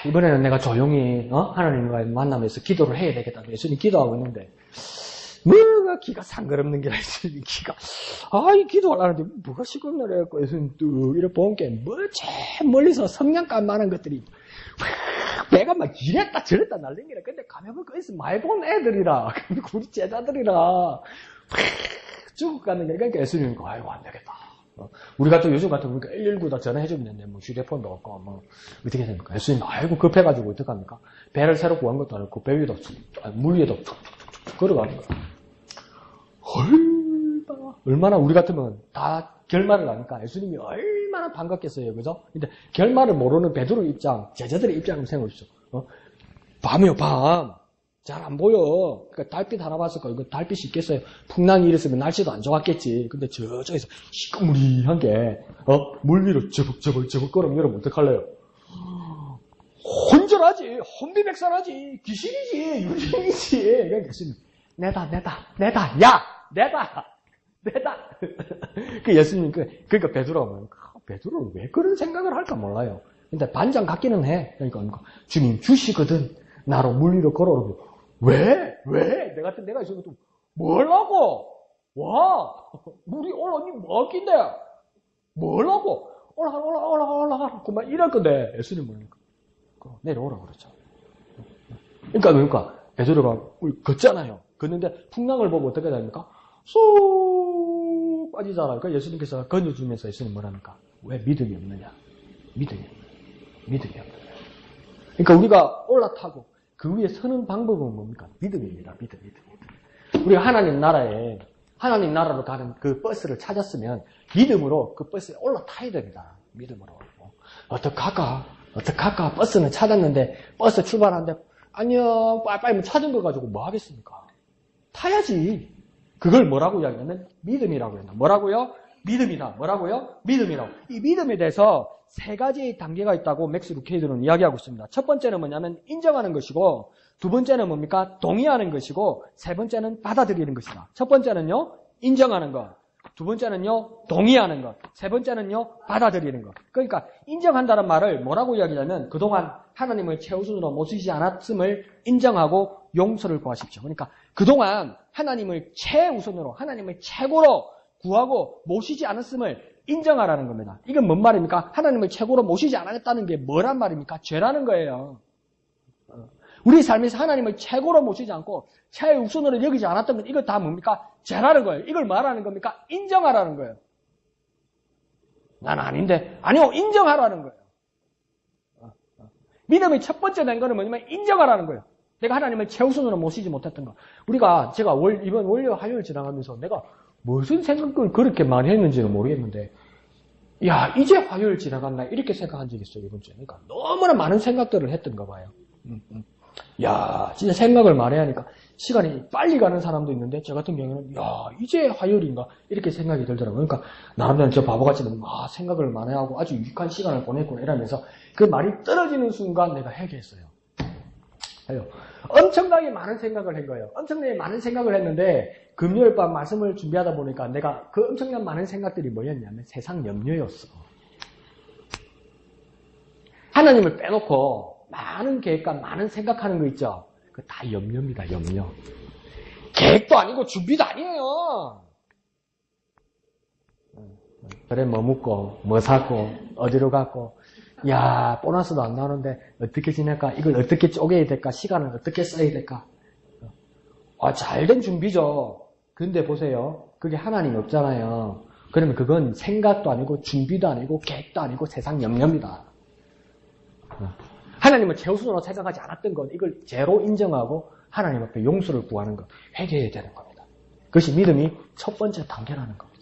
이번에는 내가 조용히 하나님과의 만남에서 기도를 해야 되겠다. 예수님 기도하고 있는데 뭐가 기가 상그럽는 게 예수님 기가 이 기도하려는데 뭐가 시끄럽나 해갖고 예수님 뚝 이렇게 본 게 뭐 제일 멀리서 성냥감 많은 것들이 배가 막 이랬다 저랬다 날린기라. 근데 가면 거기서 많이 본 애들이라 우리 제자들이라 쭉 가는 게 그러니까 예수님이 아이고 안 되겠다. 우리 같은 요즘 같은 우리가 119다 전화해주면 되는데 뭐 휴대폰도 없고 뭐 어떻게 됩니까? 예수님 아이고 급해가지고 어떡합니까? 배를 새로 구한 것도 아니고 배 위에도 물 위에도 툭툭툭툭 걸어가는 거야. 얼마나 우리 같으면 다 결말을 아니까 예수님이 얼마나 반갑겠어요, 그죠? 근데 결말을 모르는 베드로 입장, 제자들의 입장을 생각해보십시오. 밤이요, 밤. 잘 안 보여. 그러니까 달빛 하나 봤을 거야. 이거 달빛이 있겠어요? 풍랑이 일었으면 날씨도 안 좋았겠지. 근데 저쪽에서 시꺼무리한 게, 물 위로 저벅저벅 걸으면 여러분 어떡할래요? 혼절하지. 혼비백산하지. 귀신이지. 유령이지. 그러니까 예수님, 내다. 야! 내다! 그 예수님, 그러니까 베드로가 베드로는 왜 그런 생각을 할까 몰라요. 근데 반장 같기는 해. 그러니까 주님 주시거든. 나로 물 위로 걸어오고. 왜? 내가 있어도 뭐라고? 와! 물이 올라오니 뭐 할긴데? 뭐라고? 올라가. 그만 이럴 건데, 예수님 뭐니까? 내려오라 그러죠. 그러니까, 베드로가 걷잖아요. 걷는데, 풍랑을 보고 어떻게 됩니까? 쏙 빠지잖아요. 그러니까 예수님께서 건져주면서 예수님 뭐랍니까? 왜 믿음이 없느냐? 믿음이 없느냐? 그러니까 우리가 올라타고, 그 위에 서는 방법은 뭡니까? 믿음입니다. 믿음. 우리가 하나님 나라로 가는 그 버스를 찾았으면 믿음으로 그 버스에 올라타야 됩니다. 믿음으로. 어떡할까? 버스는 찾았는데 버스 출발하는데 안녕 빨리 찾은 거 가지고 뭐 하겠습니까? 타야지. 그걸 뭐라고 이야기하면 믿음이라고 한다. 뭐라고요? 믿음이다. 뭐라고요? 믿음이라고. 이 믿음에 대해서 세 가지 단계가 있다고 맥스 루케이드는 이야기하고 있습니다. 첫 번째는 뭐냐면 인정하는 것이고, 두 번째는 뭡니까? 동의하는 것이고, 세 번째는 받아들이는 것이다. 첫 번째는요, 인정하는 것. 두 번째는요, 동의하는 것. 세 번째는요, 받아들이는 것. 그러니까 인정한다는 말을 뭐라고 이야기하냐면 그동안 하나님을 최우선으로 모시지 않았음을 인정하고 용서를 구하십시오. 그러니까 그동안 하나님을 최우선으로, 하나님을 최고로 구하고 모시지 않았음을 인정하라는 겁니다. 이건 뭔 말입니까? 하나님을 최고로 모시지 않았다는 게 뭐란 말입니까? 죄라는 거예요. 우리 삶에서 하나님을 최고로 모시지 않고 최우선으로 여기지 않았던 건 이거 다 뭡니까? 죄라는 거예요. 이걸 말하는 겁니까? 인정하라는 거예요. 난 아닌데. 아니요, 인정하라는 거예요. 믿음의 첫 번째 된 거는 뭐냐면 인정하라는 거예요. 내가 하나님을 최우선으로 모시지 못했던 거. 제가 이번 월요 화요일 지나가면서 내가 무슨 생각을 그렇게 많이 했는지는 모르겠는데, 야, 이제 화요일 지나갔나? 이렇게 생각한 적이 있어요, 이번 주에. 그러니까 너무나 많은 생각들을 했던가 봐요. 야, 진짜 생각을 많이 하니까 시간이 빨리 가는 사람도 있는데, 저 같은 경우는, 야, 이제 화요일인가? 이렇게 생각이 들더라고요. 그러니까, 나름대로 저 바보같이 생각을 많이 하고 아주 유익한 시간을 보냈구나, 이러면서 그 말이 떨어지는 순간 내가 회개했어요. 엄청나게 많은 생각을 한 거예요. 엄청나게 많은 생각을 했는데 금요일 밤 말씀을 준비하다 보니까 내가 그 엄청난 많은 생각들이 뭐였냐면 세상 염려였어. 하나님을 빼놓고 많은 계획과 많은 생각하는 거 있죠. 그거 다 염려입니다. 염려. 계획도 아니고 준비도 아니에요. 그래 뭐 묻고 뭐 사고 어디로 갔고, 야, 보너스도 안 나오는데 어떻게 지낼까? 이걸 어떻게 쪼개야 될까? 시간을 어떻게 써야 될까? 잘된 준비죠. 근데 보세요. 그게 하나님 없잖아요. 그러면 그건 생각도 아니고 준비도 아니고 계획도 아니고 세상 염려입니다. 하나님을 최우선으로 생각하지 않았던 것, 이걸 죄로 인정하고 하나님 앞에 용서를 구하는 것, 회개해야 되는 겁니다. 그것이 믿음이 첫 번째 단계라는 겁니다.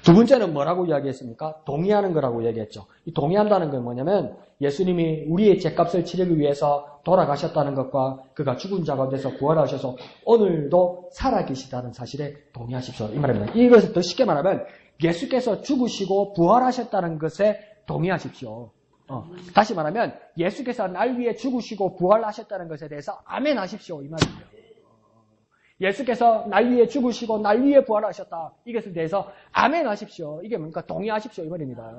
두 번째는 뭐라고 이야기했습니까? 동의하는 거라고 얘기했죠. 이 동의한다는 건 뭐냐면 예수님이 우리의 죄값을 치르기 위해서 돌아가셨다는 것과 그가 죽은 자 가운데서 부활하셔서 오늘도 살아계시다는 사실에 동의하십시오. 이 말입니다. 이것을 더 쉽게 말하면 예수께서 죽으시고 부활하셨다는 것에 동의하십시오. 다시 말하면 예수께서 날 위해 죽으시고 부활하셨다는 것에 대해서 아멘 하십시오. 이 말입니다. 예수께서 날 위해 죽으시고 날 위해 부활하셨다. 이것에 대해서 아멘 하십시오. 이게 뭡니까? 동의하십시오. 이 말입니다.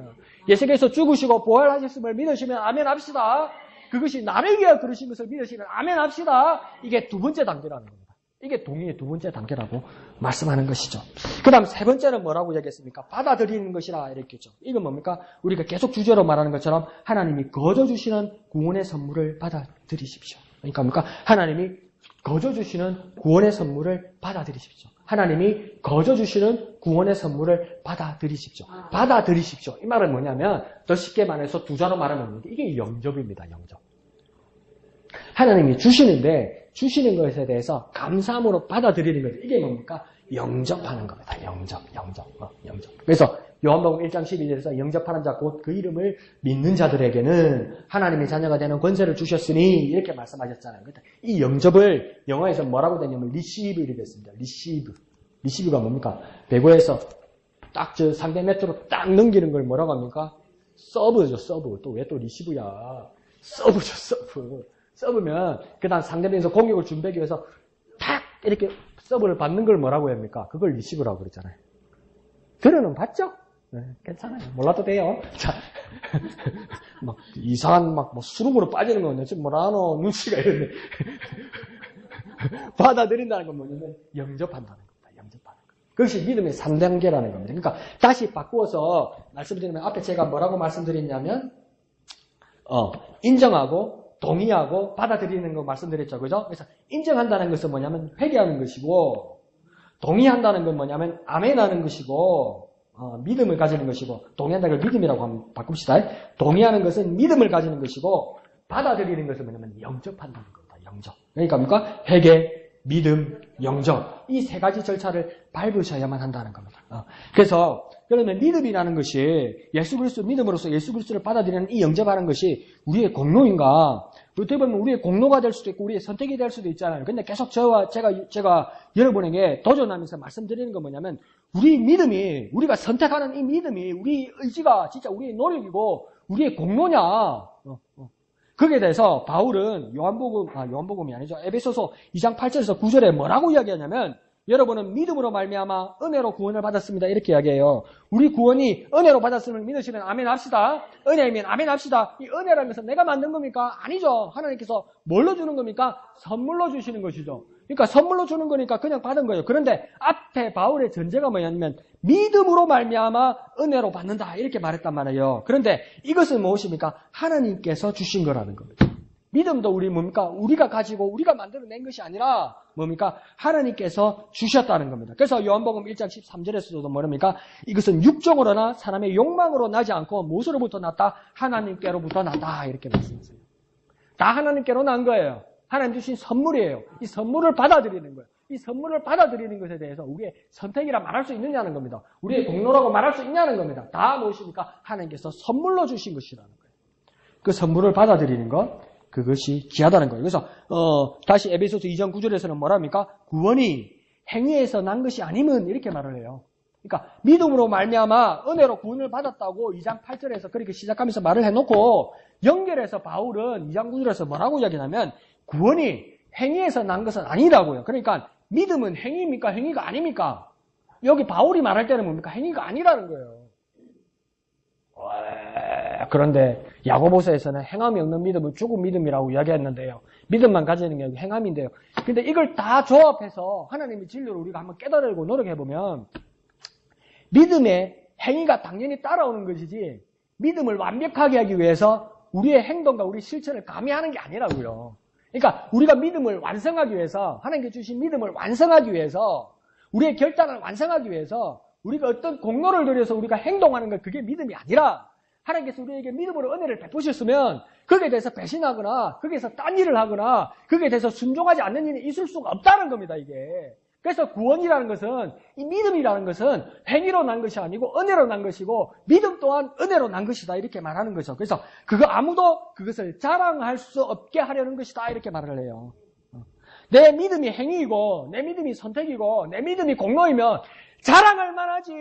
예수께서 죽으시고 부활하셨음을 믿으시면 아멘 합시다. 그것이 나를 위해 그러신 것을 믿으시면 아멘 합시다. 이게 두 번째 단계라는 겁니다. 이게 동의의 두 번째 단계라고 말씀하는 것이죠. 그 다음 세 번째는 뭐라고 얘기했습니까? 받아들이는 것이라 이렇게 했죠. 이건 뭡니까? 우리가 계속 주제로 말하는 것처럼 하나님이 거저주시는 구원의 선물을 받아들이십시오. 그러니까 뭡니까? 하나님이 거저주시는 구원의 선물을 받아들이십시오. 하나님이 거저주시는 구원의 선물을 받아들이십시오. 받아들이십시오. 이 말은 뭐냐면 더 쉽게 말해서 두 자로 말하면 이게 영접입니다. 영접. 하나님이 주시는데 주시는 것에 대해서 감사함으로 받아들이는 거죠. 이게 뭡니까? 영접하는 겁니다. 영접. 그래서 요한복음 1장 12절에서 영접하는 자 곧 그 이름을 믿는 자들에게는 하나님의 자녀가 되는 권세를 주셨으니 이렇게 말씀하셨잖아요. 이 영접을 영어에서 뭐라고 되냐면 receive 이렇게 됐습니다. receive가 뭡니까? 배구에서 딱 저 상대 네트로 딱 넘기는 걸 뭐라고 합니까? 서브죠. 서브. 또 왜 또 리시브야? 서브죠. 서브면 그 다음 상대방에서 공격을 준비하기 위해서 탁 이렇게 서브를 받는 걸 뭐라고 합니까? 그걸 리시브라고 그랬잖아요. 들어는 봤죠? 네, 괜찮아요. 몰라도 돼요. 자, 막 이상한 뭐 수lum으로 빠지는 거는 지금 뭐라노 눈치가 이런데 받아들인다는 건 뭐냐면 영접한다는 겁니다. 영접하는 것. 그것이 믿음의 3단계라는 겁니다. 그러니까 다시 바꾸어서 말씀드리면 앞에 제가 뭐라고 말씀드렸냐면 인정하고 동의하고 받아들이는 거 말씀드렸죠. 그죠? 그래서 인정한다는 것은 뭐냐면 회개하는 것이고 동의한다는 건 뭐냐면 아멘하는 것이고 믿음을 가지는 것이고 동의한다는 걸 믿음이라고 한번 바꿉시다. 동의하는 것은 믿음을 가지는 것이고 받아들이는 것은 뭐냐면 영접한다는 겁니다. 영접. 그러니까 뭡니까? 회개, 믿음, 영접. 이 세 가지 절차를 밟으셔야만 한다는 겁니다. 그래서 그러면 믿음이라는 것이 예수 그리스도 믿음으로써 예수 그리스도를 받아들이는 이 영접하는 것이 우리의 공로인가? 어떻게 보면 우리의 공로가 될 수도 있고 우리의 선택이 될 수도 있잖아요. 근데 계속 제가 여러분에게 도전하면서 말씀드리는 건 뭐냐면 우리 믿음이 우리가 선택하는 이 믿음이 우리 의지가 진짜 우리의 노력이고 우리의 공로냐? 거기에 대해서 바울은 요한복음이 아니죠. 에베소서 2장 8절에서 9절에 뭐라고 이야기하냐면 여러분은 믿음으로 말미암아 은혜로 구원을 받았습니다. 이렇게 이야기해요. 우리 구원이 은혜로 받았음을 믿으시면 아멘 합시다. 은혜이면 아멘 합시다. 이 은혜라는 것은 내가 만든 겁니까? 아니죠. 하나님께서 뭘로 주는 겁니까? 선물로 주시는 것이죠. 그러니까 선물로 주는 거니까 그냥 받은 거예요. 그런데 앞에 바울의 전제가 뭐냐면 믿음으로 말미암아 은혜로 받는다. 이렇게 말했단 말이에요. 그런데 이것은 무엇입니까? 하나님께서 주신 거라는 겁니다. 믿음도 뭡니까? 우리가 가지고 우리가 만들어낸 것이 아니라 뭡니까? 하나님께서 주셨다는 겁니다. 그래서 요한복음 1장 13절에서도 뭐랍니까? 이것은 육정으로나 사람의 욕망으로 나지 않고 무엇으로부터 났다? 하나님께로부터 났다. 이렇게 말씀하세요. 다 하나님께로 난 거예요. 하나님 주신 선물이에요. 이 선물을 받아들이는 거예요. 이 선물을 받아들이는 것에 대해서 우리의 선택이라 말할 수 있느냐는 겁니다. 우리의 공로라고 말할 수 있냐는 겁니다. 다 무엇입니까? 하나님께서 선물로 주신 것이라는 거예요. 그 선물을 받아들이는 것, 그것이 귀하다는 거예요. 그래서 다시 에베소서 2장 9절에서는 뭐랍니까? 구원이 행위에서 난 것이 아니면 이렇게 말을 해요. 그러니까 믿음으로 말미암아 은혜로 구원을 받았다고 2장 8절에서 그렇게 시작하면서 말을 해놓고 연결해서 바울은 2장 9절에서 뭐라고 이야기하냐면 구원이 행위에서 난 것은 아니라고요. 그러니까 믿음은 행위입니까? 행위가 아닙니까? 여기 바울이 말할 때는 뭡니까? 행위가 아니라는 거예요. 그런데 야고보서에서는 행함이 없는 믿음은 죽은 믿음이라고 이야기했는데요. 믿음만 가지는 게 행함인데요. 근데 이걸 다 조합해서 하나님의 진리를 우리가 한번 깨달으려고 노력해보면 믿음의 행위가 당연히 따라오는 것이지 믿음을 완벽하게 하기 위해서 우리의 행동과 우리 실천을 가미하는 게 아니라고요. 그러니까 우리가 믿음을 완성하기 위해서 하나님께 주신 믿음을 완성하기 위해서 우리의 결단을 완성하기 위해서 우리가 어떤 공로를 들여서 우리가 행동하는 것 그게 믿음이 아니라 하나님께서 우리에게 믿음으로 은혜를 베푸셨으면 거기에 대해서 배신하거나 거기에서 딴 일을 하거나 거기에 대해서 순종하지 않는 일이 있을 수가 없다는 겁니다. 이게. 그래서 구원이라는 것은 이 믿음이라는 것은 행위로 난 것이 아니고 은혜로 난 것이고 믿음 또한 은혜로 난 것이다 이렇게 말하는 거죠. 그래서 그거 아무도 그것을 자랑할 수 없게 하려는 것이다 이렇게 말을 해요. 내 믿음이 행위이고 내 믿음이 선택이고 내 믿음이 공로이면 자랑할 만하지.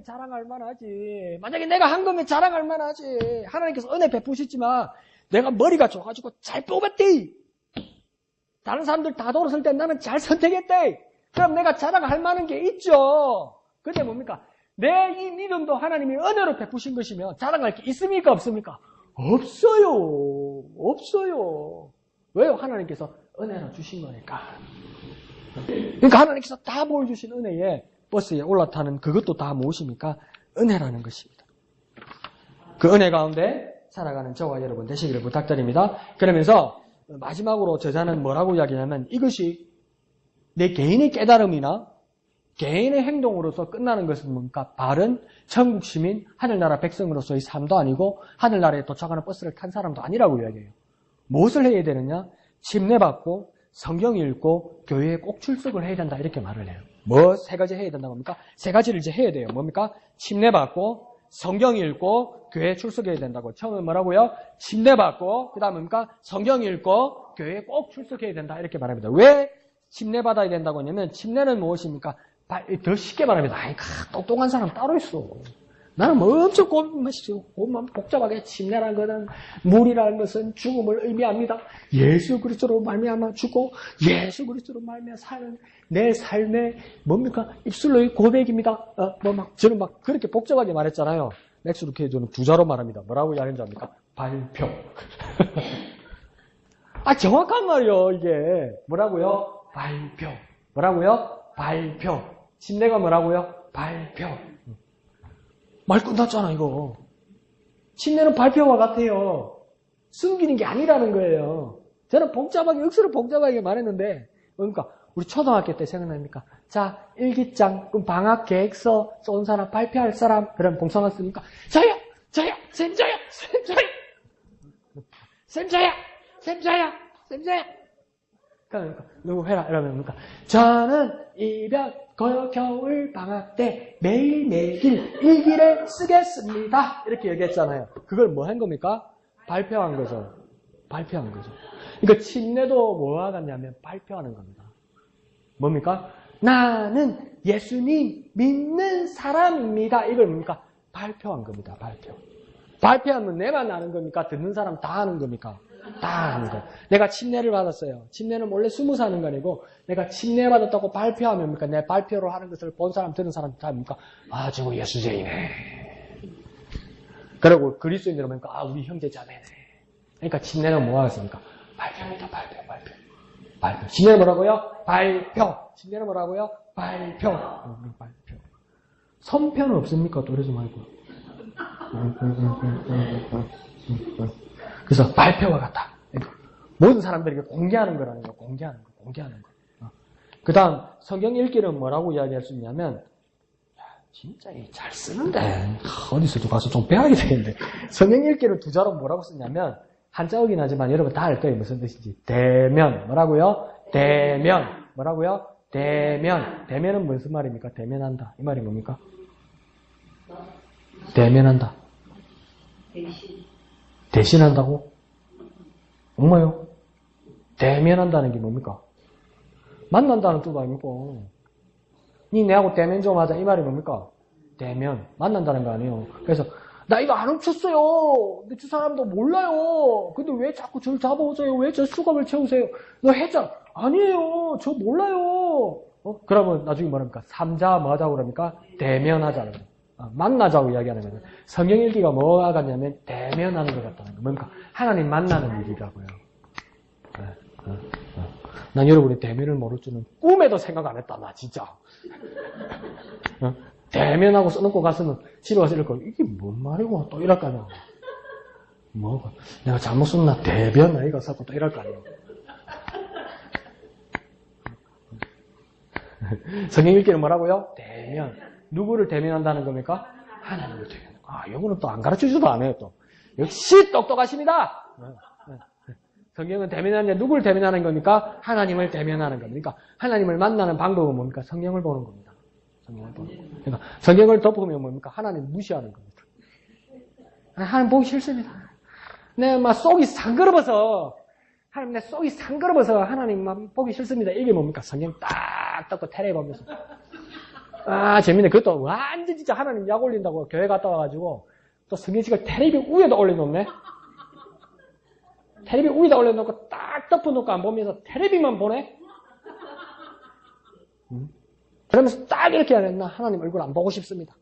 자랑할 만하지. 만약에 내가 한 거면 자랑할 만하지. 하나님께서 은혜 베푸셨지만 내가 머리가 좋아가지고 잘 뽑았대. 다른 사람들 다 돌았을 때 나는 잘 선택했대. 그럼 내가 자랑할 만한 게 있죠. 근데 뭡니까? 내 이 믿음도 하나님이 은혜로 베푸신 것이면 자랑할 게 있습니까? 없습니까? 없어요. 없어요. 왜요? 하나님께서 은혜로 주신 거니까. 그러니까 하나님께서 다 보여주신 은혜에 버스에 올라타는 그것도 다 무엇입니까? 은혜라는 것입니다. 그 은혜 가운데 살아가는 저와 여러분 되시기를 부탁드립니다. 그러면서 마지막으로 저자는 뭐라고 이야기하냐면 이것이 내 개인의 깨달음이나 개인의 행동으로서 끝나는 것은 뭡니까? 바른 천국 시민, 하늘나라 백성으로서의 삶도 아니고 하늘나라에 도착하는 버스를 탄 사람도 아니라고 이야기해요. 무엇을 해야 되느냐? 침례받고 성경 읽고 교회에 꼭 출석을 해야 된다 이렇게 말을 해요. 뭐 세 가지 해야 된다고 합니까? 세 가지를 이제 해야 돼요. 뭡니까? 침례받고 성경 읽고 교회에 출석해야 된다고. 처음에 뭐라고요? 침례받고 그 다음 뭡니까? 성경 읽고 교회에 꼭 출석해야 된다 이렇게 말합니다. 왜 침례받아야 된다고 하냐면 침례는 무엇입니까? 더 쉽게 말하면 똑똑한 사람 따로 있어. 나는 뭐 엄청 고민만 복잡하게 침례라는 것은 물이라는 것은 죽음을 의미합니다. 예수 그리스도로 말미암아 죽고 예수 그리스도로 말미암아 사는 내 삶의 뭡니까? 입술로의 고백입니다. 저는 막 그렇게 복잡하게 말했잖아요. 렉스루케 저는 두 자로 말합니다. 뭐라고 이야기하는지 압니까? 발표. 정확한 말이요 이게. 뭐라고요? 발표. 뭐라고요? 발표. 침례가 뭐라고요? 발표. 말 끝났잖아 이거. 침례는 발표와 같아요. 숨기는 게 아니라는 거예요. 저는 억수로 복잡하게 말했는데 그러니까 우리 초등학교 때 생각납니까? 자, 일기장, 그럼 방학 계획서 쏜 사람, 발표할 사람, 그럼 봉사만 씁니까? 저요! 쌤 저요! 그러니까 누구 해라 이러면 뭡니까? 저는 이번 겨울 방학 때 매일매일 일기를 쓰겠습니다. 이렇게 얘기했잖아요. 그걸 뭐 한 겁니까? 발표한 거죠. 발표한 거죠. 그러니까 침례도 뭐와 같냐면 발표하는 겁니다. 뭡니까? 나는 예수님 믿는 사람입니다. 이걸 뭡니까? 발표한 겁니다. 발표. 발표하면 내만 아는 겁니까? 듣는 사람 다 아는 겁니까? 다 아는 거예요. 내가 침례를 받았어요. 침례는 원래 숨어서 하는 거 아니고 내가 침례 받았다고 발표하면 뭡니까? 내 발표로 하는 것을 본 사람, 듣는 사람 다 뭡니까? 저거 예수쟁이네. 그리고 그리스도인들은 뭡니까? 우리 형제 자매네. 그러니까 침례는 뭐 하겠습니까? 발표입니다. 발표. 침례는 뭐라고요? 발표. 침례는 뭐라고요? 발표. 발표. 선표는 없습니까? 또 이러지 말고. 그래서 발표와 같다. 모든 사람들에게 공개하는 거라는 거. 공개하는 거. 그 다음 성경 읽기는 뭐라고 이야기할 수 있냐면 진짜 잘 쓰는데 어디서도 가서 좀 배워야 되겠는데 성경 읽기를 두 자로 뭐라고 쓰냐면 한자어긴 하지만 여러분 다 알 거예요. 무슨 뜻인지. 대면. 뭐라고요? 대면. 뭐라고요? 대면. 대면은 무슨 말입니까? 대면한다. 이 말이 뭡니까? 대면한다. 대신한다고? 엄마요? 대면한다는 게 뭡니까? 만난다는 뜻 아니고 니 내하고 대면 좀 하자 이 말이 뭡니까? 대면. 만난다는 거 아니에요. 그래서 나 이거 안 훔쳤어요. 근데 저 사람도 몰라요. 근데 왜 자꾸 저를 잡아오세요? 왜 저 수갑을 채우세요? 너 했잖아. 아니에요. 저 몰라요. 그러면 나중에 뭐랍니까? 삼자 뭐 하자고 그럽니까? 대면하자는 거예요. 만나자고 이야기하는 거예요. 성경 읽기가 뭐가 같냐면 대면하는 것 같다는 거예요. 뭡니까? 하나님 만나는 일이라고요. 난 여러분이 대면을 모를 줄은 꿈에도 생각 안 했다. 나 진짜. 대면하고 써놓고 갔으면 집에 가서 이럴 거 이게 뭔 말이고 또 이럴 거 아니야. 뭐가 내가 잘못 썼나 대변 아이가 사고 또 이럴 거 아니야. 성경 읽기는 뭐라고요? 대면. 누구를 대면한다는 겁니까? 하나님을 대면. 요거는 또 안 가르쳐주지도 않아요 또. 역시 똑똑하십니다. 성경은 대면하는데 누굴 대면하는 겁니까? 하나님을 대면하는 겁니다. 그러니까 하나님을 만나는 방법은 뭡니까? 성경을 보는 겁니다. 성경을 보는 겁니다. 그러니까 성경을 덮으면 뭡니까? 하나님 무시하는 겁니다. 하나님 보기 싫습니다. 내 막 속이 상그러워서 하나님 내 속이 상그러워서 하나님만 보기 싫습니다. 이게 뭡니까? 성경 딱 덮고 테레비 보면서 재밌네. 그것도 완전 진짜 하나님 약 올린다고 교회 갔다 와가지고 또 성경책을 테레비 위에다 올려놓네. 테레비 위에다 올려놓고 딱 덮어놓고 안 보면서 테레비만 보네? 그러면서 딱 이렇게 안 했나? 하나님 얼굴 안 보고 싶습니다.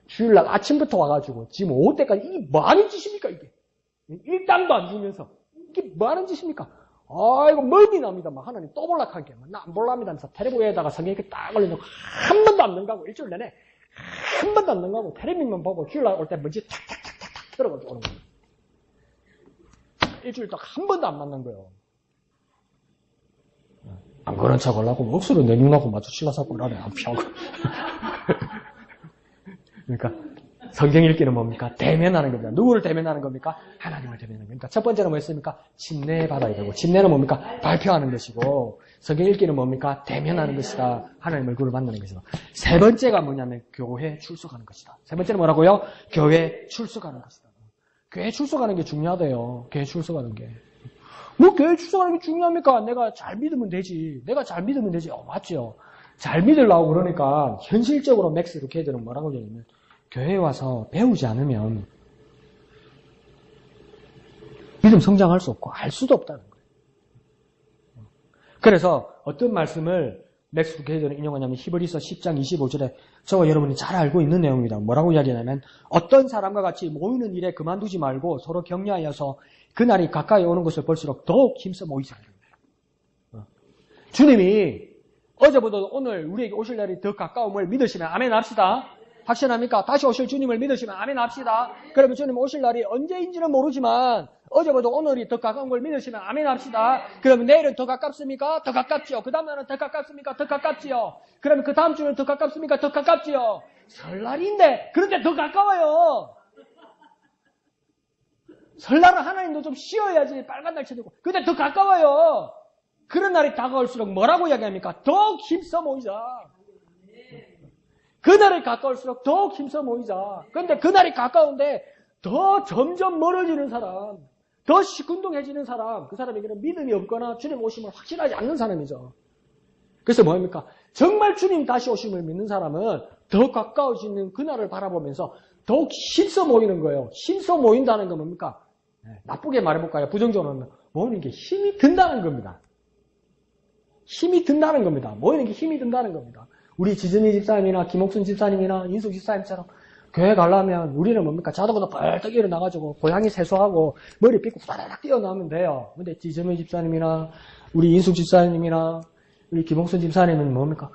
주일날 아침부터 와가지고 지금 오후 때까지 이게 뭐 하는 짓입니까 이게? 일당도 안 주면서 이게 뭐 하는 짓입니까? 아이고 멀미 납니다. 막 하나님 또 볼락하게 나 안 볼랍니다 하면서 테레비 위에다가 성경 이렇게 딱 올려놓고 한 번도 안 넘가고 일주일 내내 한 번도 안 넘가고 테레비만 보고 주일날 올 때 먼지 탁탁탁탁 들어가지고 오는 거예요. 일주일 동안 한 번도 안 만난 거예요. 안 그런 척 하려고 목소리 내 눈하고 마주치려서 그러네. 안 피하고. 그러니까 성경 읽기는 뭡니까? 대면하는 겁니다. 누구를 대면하는 겁니까? 하나님을 대면하는 겁니다. 첫 번째는 뭐였습니까? 침례 받아야 되고, 침례는 뭡니까? 발표하는 것이고, 성경 읽기는 뭡니까? 대면하는 것이다. 하나님 얼굴을 만나는 것이다. 세 번째가 뭐냐면 교회 출석하는 것이다. 세 번째는 뭐라고요? 교회 출석하는 것이다. 교회 출석하는 게 중요하대요. 교회 출석하는 게. 뭐 교회 출석하는 게 중요합니까? 내가 잘 믿으면 되지. 내가 잘 믿으면 되지. 맞죠? 잘 믿으려고 그러니까 현실적으로 맥스 루케이드는 뭐라고 하냐면 교회에 와서 배우지 않으면 믿음 성장할 수 없고 알 수도 없다는 거예요. 그래서 어떤 말씀을 맥스 루케이드는 인용하냐면 히브리서 10장 25절에 저와 여러분이 잘 알고 있는 내용입니다. 뭐라고 이야기하냐면 어떤 사람과 같이 모이는 일에 그만두지 말고 서로 격려하여서 그날이 가까이 오는 것을 볼수록 더욱 힘써 모이자. 주님이 어제보다 오늘 우리에게 오실 날이 더 가까움을 믿으시면 아멘 합시다. 확신합니까? 다시 오실 주님을 믿으시면 아멘 합시다. 그러면 주님 오실 날이 언제인지는 모르지만 어제보다 오늘이 더 가까운 걸 믿으시면 아멘 합시다. 그러면 내일은 더 가깝습니까? 더 가깝지요. 그 다음 날은 더 가깝습니까? 더 가깝지요. 그러면 그 다음 주는 더 가깝습니까? 더 가깝지요. 설날인데 그런데 더 가까워요. 설날은 하나님도 좀 쉬어야지 빨간 날 쳐들고 근데 더 가까워요. 그런 날이 다가올수록 뭐라고 이야기합니까? 더욱 힘써 모이자. 그날이 가까울수록 더욱 힘써 모이자. 그런데 그날이 가까운데 더 점점 멀어지는 사람, 더 시큰둥해지는 사람, 그 사람에게는 믿음이 없거나 주님 오심을 확신하지 않는 사람이죠. 그래서 뭐합니까? 정말 주님 다시 오심을 믿는 사람은 더 가까워지는 그날을 바라보면서 더욱 힘써 모이는 거예요. 힘써 모인다는 건 뭡니까? 나쁘게 말해볼까요? 부정적으로는 모이는 게 힘이 든다는 겁니다. 힘이 든다는 겁니다. 모이는 게 힘이 든다는 겁니다. 우리 지진이 집사님이나 김옥순 집사님이나 인숙 집사님처럼 교회 가려면 우리는 뭡니까? 자다보다 벌떡 일어나가지고 고양이 세수하고 머리 빗고 후다닥 뛰어나오면 돼요. 근데 지진이 집사님이나 우리 인숙 집사님이나 우리 김옥순 집사님은 뭡니까?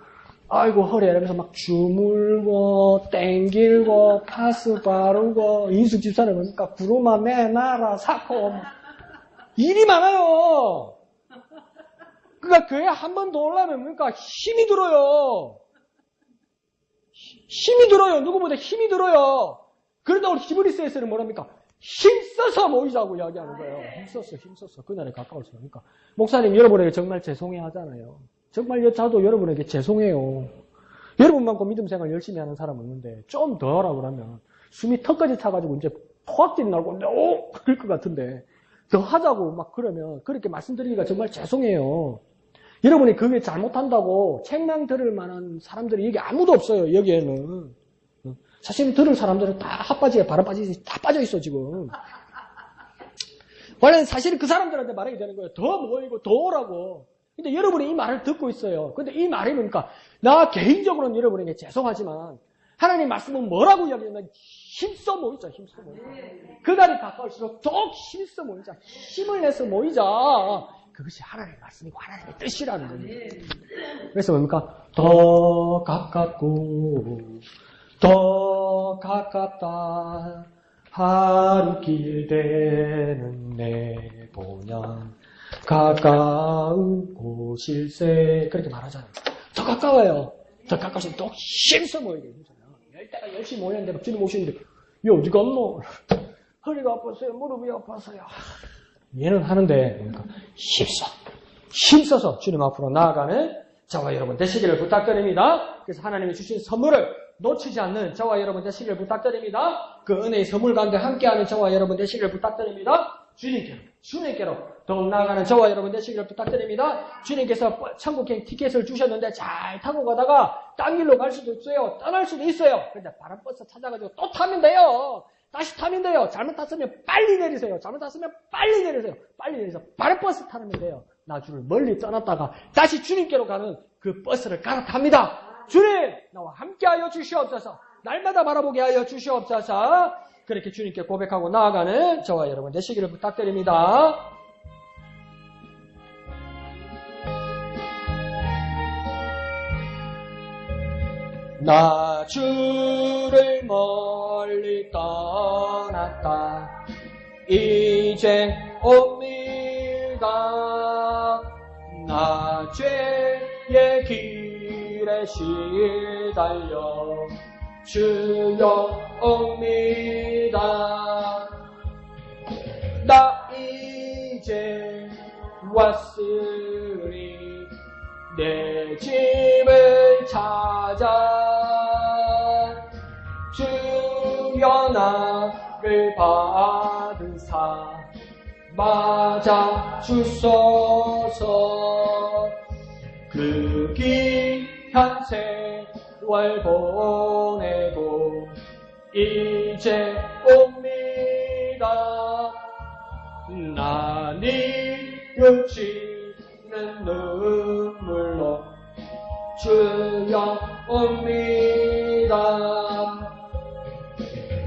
아이고 허리 이러면서 막 주물고 땡길고 파스 바르고 인숙 집사님은 뭡니까? 구루마 매나라 사코 일이 많아요. 그러니까 교회 한 번 더 오려면 뭡니까? 힘이 들어요. 힘이 들어요. 누구보다 힘이 들어요. 그러다 우리 히브리서에서는 뭐랍니까? 힘써서 모이자고 이야기하는 거예요. 힘써서. 그날에 가까워서. 그러니까 목사님 여러분에게 정말 죄송해 하잖아요. 정말 저도 여러분에게 죄송해요. 여러분만큼 믿음 생활 열심히 하는 사람 없는데 좀 더 하라고 그러면 숨이 턱까지 차가지고 이제 토악질이 나고 그럴 것 같은데 더 하자고 막 그러면 그렇게 말씀드리기가 정말 죄송해요. 여러분이 그게 잘못한다고 책망 들을 만한 사람들이 여기 아무도 없어요. 여기에는. 사실 들을 사람들은 다 핫바지에 바람바지에 다 빠져있어 지금. 원래는 사실은 그 사람들한테 말하게 되는 거예요. 더 모이고 더 오라고. 근데 여러분이 이 말을 듣고 있어요. 근데 이 말이 뭡니까? 나 개인적으로는 여러분에게 죄송하지만 하나님 말씀은 뭐라고 이야기하냐면 힘써 모이자. 힘써 모이자. 그날이 가까울수록 더욱 힘써 모이자. 힘을 내서 모이자. 그것이 하나님의 말씀이고 하나님의 뜻이라는 겁니다. 그래서 뭡니까? 더 가깝고 더 가깝다 하루길 되는 내 본향 가까운 곳일세 그렇게 말하잖아요. 더 가까워요. 더 가까워서 더 힘써 모이게 되잖아요. 열대가 열심히 모였는데 주님 오시는데 야 어디 갔노? 허리가 아팠어요. 무릎이 아팠어요. 얘는 하는데 그러니까 힘써서 주님 앞으로 나아가는 저와 여러분 되시기를 부탁드립니다. 그래서 하나님이 주신 선물을 놓치지 않는 저와 여러분 되시기를 부탁드립니다. 그 은혜의 선물 가운데 함께하는 저와 여러분 되시기를 부탁드립니다. 주님께로 더욱 나아가는 저와 여러분 되시기를 부탁드립니다. 주님께서 천국행 티켓을 주셨는데 잘 타고 가다가 딴 길로 갈 수도 있어요. 떠날 수도 있어요. 근데 바람 버스 찾아가지고 또 타면 돼요. 다시 타면 돼요. 잘못 탔으면 빨리 내리세요. 잘못 탔으면 빨리 내리세요. 빨리 내려서 바람 버스 타면 돼요. 나주를 멀리 떠났다가 다시 주님께로 가는 그 버스를 갈아탑니다. 주님, 나와 함께하여 주시옵소서. 날마다 바라보게 하여 주시옵소서. 그렇게 주님께 고백하고 나아가는 저와 여러분 되시기를 부탁드립니다. 나 주를 멀리 떠났다. 이제 옵니다. 나 죄의 길에 시달려 주여 옵니다. 나 이제 왔으니 내 집을 찾아 주여 나를 받으사 맞아 주소서. 그 귀한 세월 보내고 이제 옵니다. 나 뉘우치는 눈물로 주여 옵니다.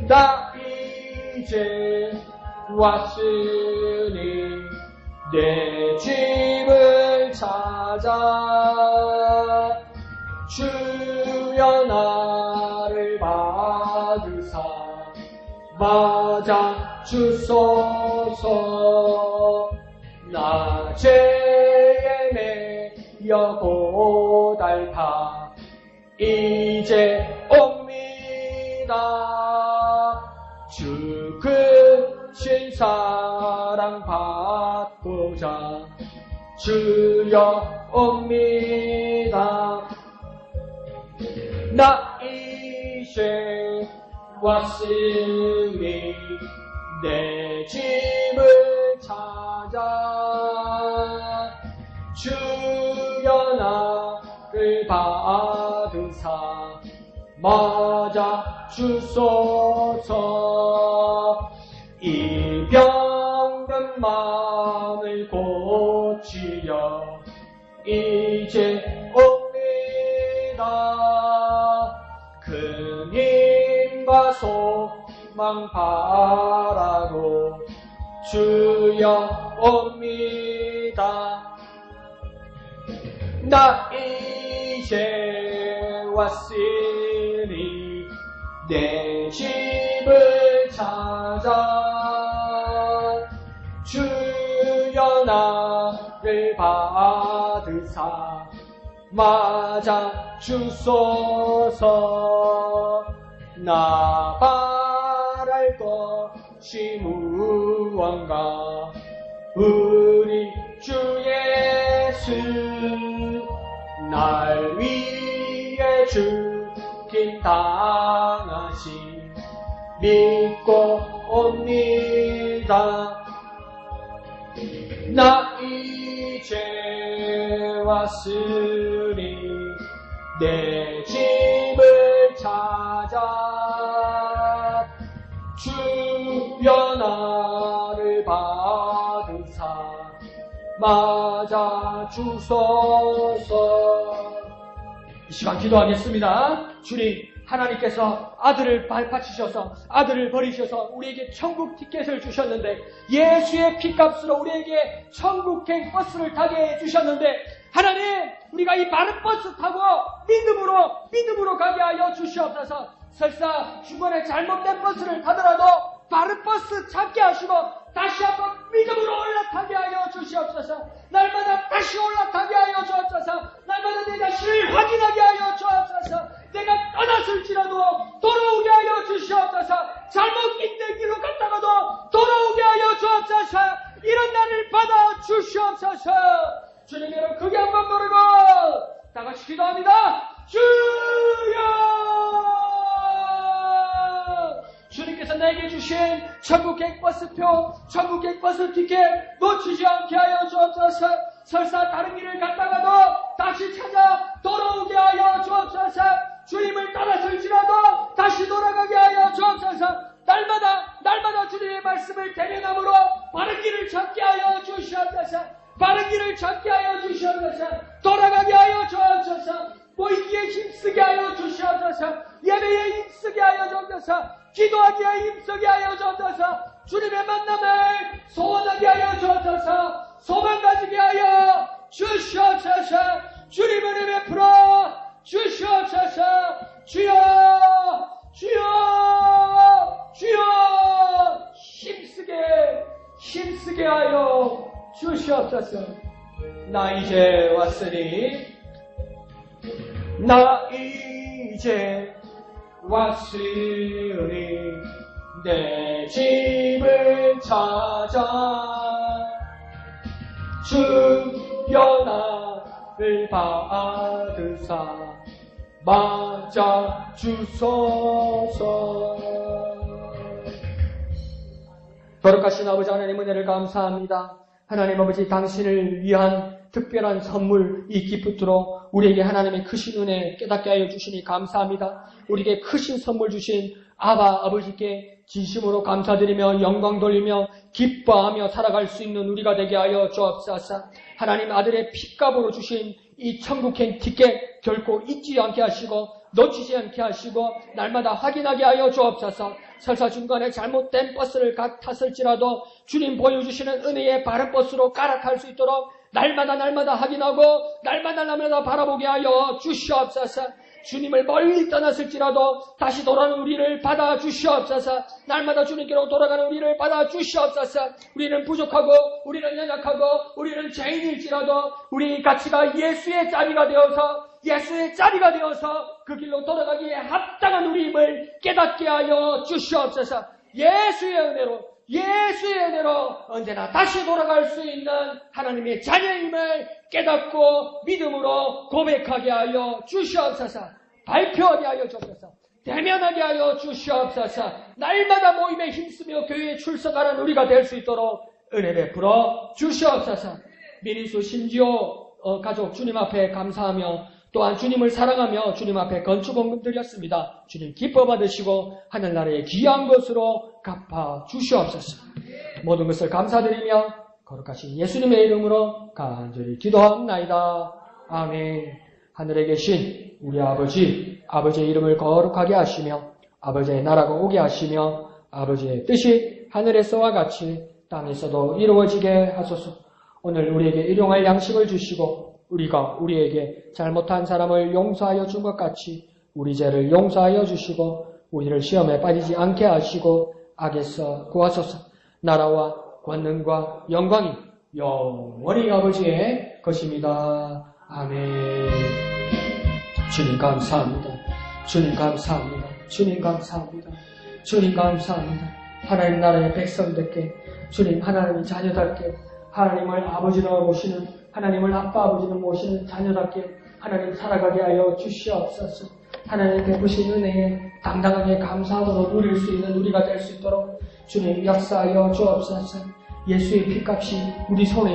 나 이제 왔으니 내 집을 찾아 주여 나를 받으사 맞아 주소서. 나 죄에 매여 고달파 이제 옵니다. 주 크신 사랑 받고자 주여 옵니다. 나 이제 왔으니 내 집을 찾아 주여 나를 받으사 맞아 주소서. 이 병든 마음을 고치려 이제 옵니다. 큰 힘과 소망 바라고 주여 옵니다. 나 이제 왔으니 내 집을 찾아 주여 나를 받으사 맞아 주소서. 나 바랄 것이 무언가 우리 주 예수 날 위해 죽임 당하신 믿고 옵니다. 나 이제 왔으니 내 집을 찾아 주여 나를 받으사 맞아 주소서. 이 시간 기도하겠습니다. 주님, 하나님께서 아들을 바치셔서 아들을 버리셔서 우리에게 천국 티켓을 주셨는데 예수의 피값으로 우리에게 천국행 버스를 타게 해주셨는데 하나님, 우리가 이 많은 버스 타고 믿음으로 가게 하여 주시옵소서. 설사 중간에 잘못된 버스를 타더라도 바른 버스 찾게 하시고 다시 한번 믿음으로 올라타게 하여 주시옵소서. 날마다 다시 올라타게 하여 주옵소서. 날마다 내 자신을 확인하게 하여 주옵소서. 내가 떠났을지라도 돌아오게 하여 주시옵소서. 잘못 인된 길로 갔다가도 돌아오게 하여 주옵소서. 이런 날 주님 이름 크게 한번 부르고 다 같이 기도합니다. 주여! 주님께서 내게 주신 천국 객버스표, 천국 객버스 티켓 놓치지 않게 하여 주옵소서. 설사 다른 길을 갔다가도 다시 찾아 돌아오게 하여 주옵소서. 주님을 따라설지라도 다시 돌아가게 하여 주옵소서. 날마다 주님의 말씀을 대면함으로 바른 길을 찾게 하여 주시옵소서. 바른 길을 찾게 하여 주시옵소서. 돌아가게 하여 주옵소서. 모이기에 힘쓰게 하여 주시옵소서. 예배에 힘쓰게 하여 주옵소서. 기도하기에 힘쓰게 하여 주옵소서. 주님의 만남을 소원하게 하여 주옵소서. 소망 가지게 하여 주시옵소서. 주님을 예배 풀어 주시옵소서. 주여 주여 주여 힘쓰게 하여 주시옵소서. 나 이제 왔으니 내 집을 찾아 주여 나를 받으사 맞아 주소서. 거룩하신 아버지 하나님 은혜를 감사합니다. 하나님 아버지 당신을 위한 특별한 선물 이 기프트로 우리에게 하나님의 크신 은혜 깨닫게 하여 주시니 감사합니다. 우리에게 크신 선물 주신 아바 아버지께 진심으로 감사드리며 영광 돌리며 기뻐하며 살아갈 수 있는 우리가 되게 하여 주옵소서. 하나님 아들의 핏값으로 주신 이 천국행 티켓 결코 잊지 않게 하시고 놓치지 않게 하시고 날마다 확인하게 하여 주옵소서. 설사 중간에 잘못된 버스를 탔을지라도 주님 보여주시는 은혜의 바른 버스로 갈아탈 수 있도록 날마다 확인하고 날마다 바라보게 하여 주시옵소서. 주님을 멀리 떠났을지라도 다시 돌아오는 우리를 받아 주시옵소서. 날마다 주님께로 돌아가는 우리를 받아 주시옵소서. 우리는 부족하고 우리는 연약하고 우리는 죄인일지라도 우리 가치가 예수의 자리가 되어서 그 길로 돌아가기에 합당한 우리임을 깨닫게 하여 주시옵소서. 예수의 은혜로 언제나 다시 돌아갈 수 있는 하나님의 자녀임을 깨닫고 믿음으로 고백하게 하여 주시옵소서. 발표하게 하여 주옵소서. 대면하게 하여 주시옵소서. 날마다 모임에 힘쓰며 교회에 출석하는 우리가 될 수 있도록 은혜 베풀어 주시옵소서. 미리수 심지어 가족 주님 앞에 감사하며 또한 주님을 사랑하며 주님 앞에 건축원금 드렸습니다. 주님 기뻐 받으시고 하늘나라의 귀한 것으로 갚아 주시옵소서. 모든 것을 감사드리며 거룩하신 예수님의 이름으로 간절히 기도합나이다. 아멘. 하늘에 계신 우리 아버지의 이름을 거룩하게 하시며 아버지의 나라가 오게 하시며 아버지의 뜻이 하늘에서와 같이 땅에서도 이루어지게 하소서. 오늘 우리에게 일용할 양식을 주시고 우리가 우리에게 잘못한 사람을 용서하여 준 것 같이 우리 죄를 용서하여 주시고 우리를 시험에 빠지지 않게 하시고 악에서 구하소서. 나라와 권능과 영광이 영원히 아버지의 것입니다. 아멘. 주님 감사합니다. 주님 감사합니다. 주님 감사합니다. 주님 감사합니다. 하나님 나라의 백성들께 주님 하나님의 자녀답게 하나님을 아버지로 모시는 하나님을 아빠 아버지로 모시는 자녀답게 하나님 살아가게 하여 주시옵소서. 하나님 베푸신 은혜에 당당하게 감사함으로 누릴 수 있는 우리가 될 수 있도록 주님 역사하여 주옵소서. 예수의 피값이 우리 손에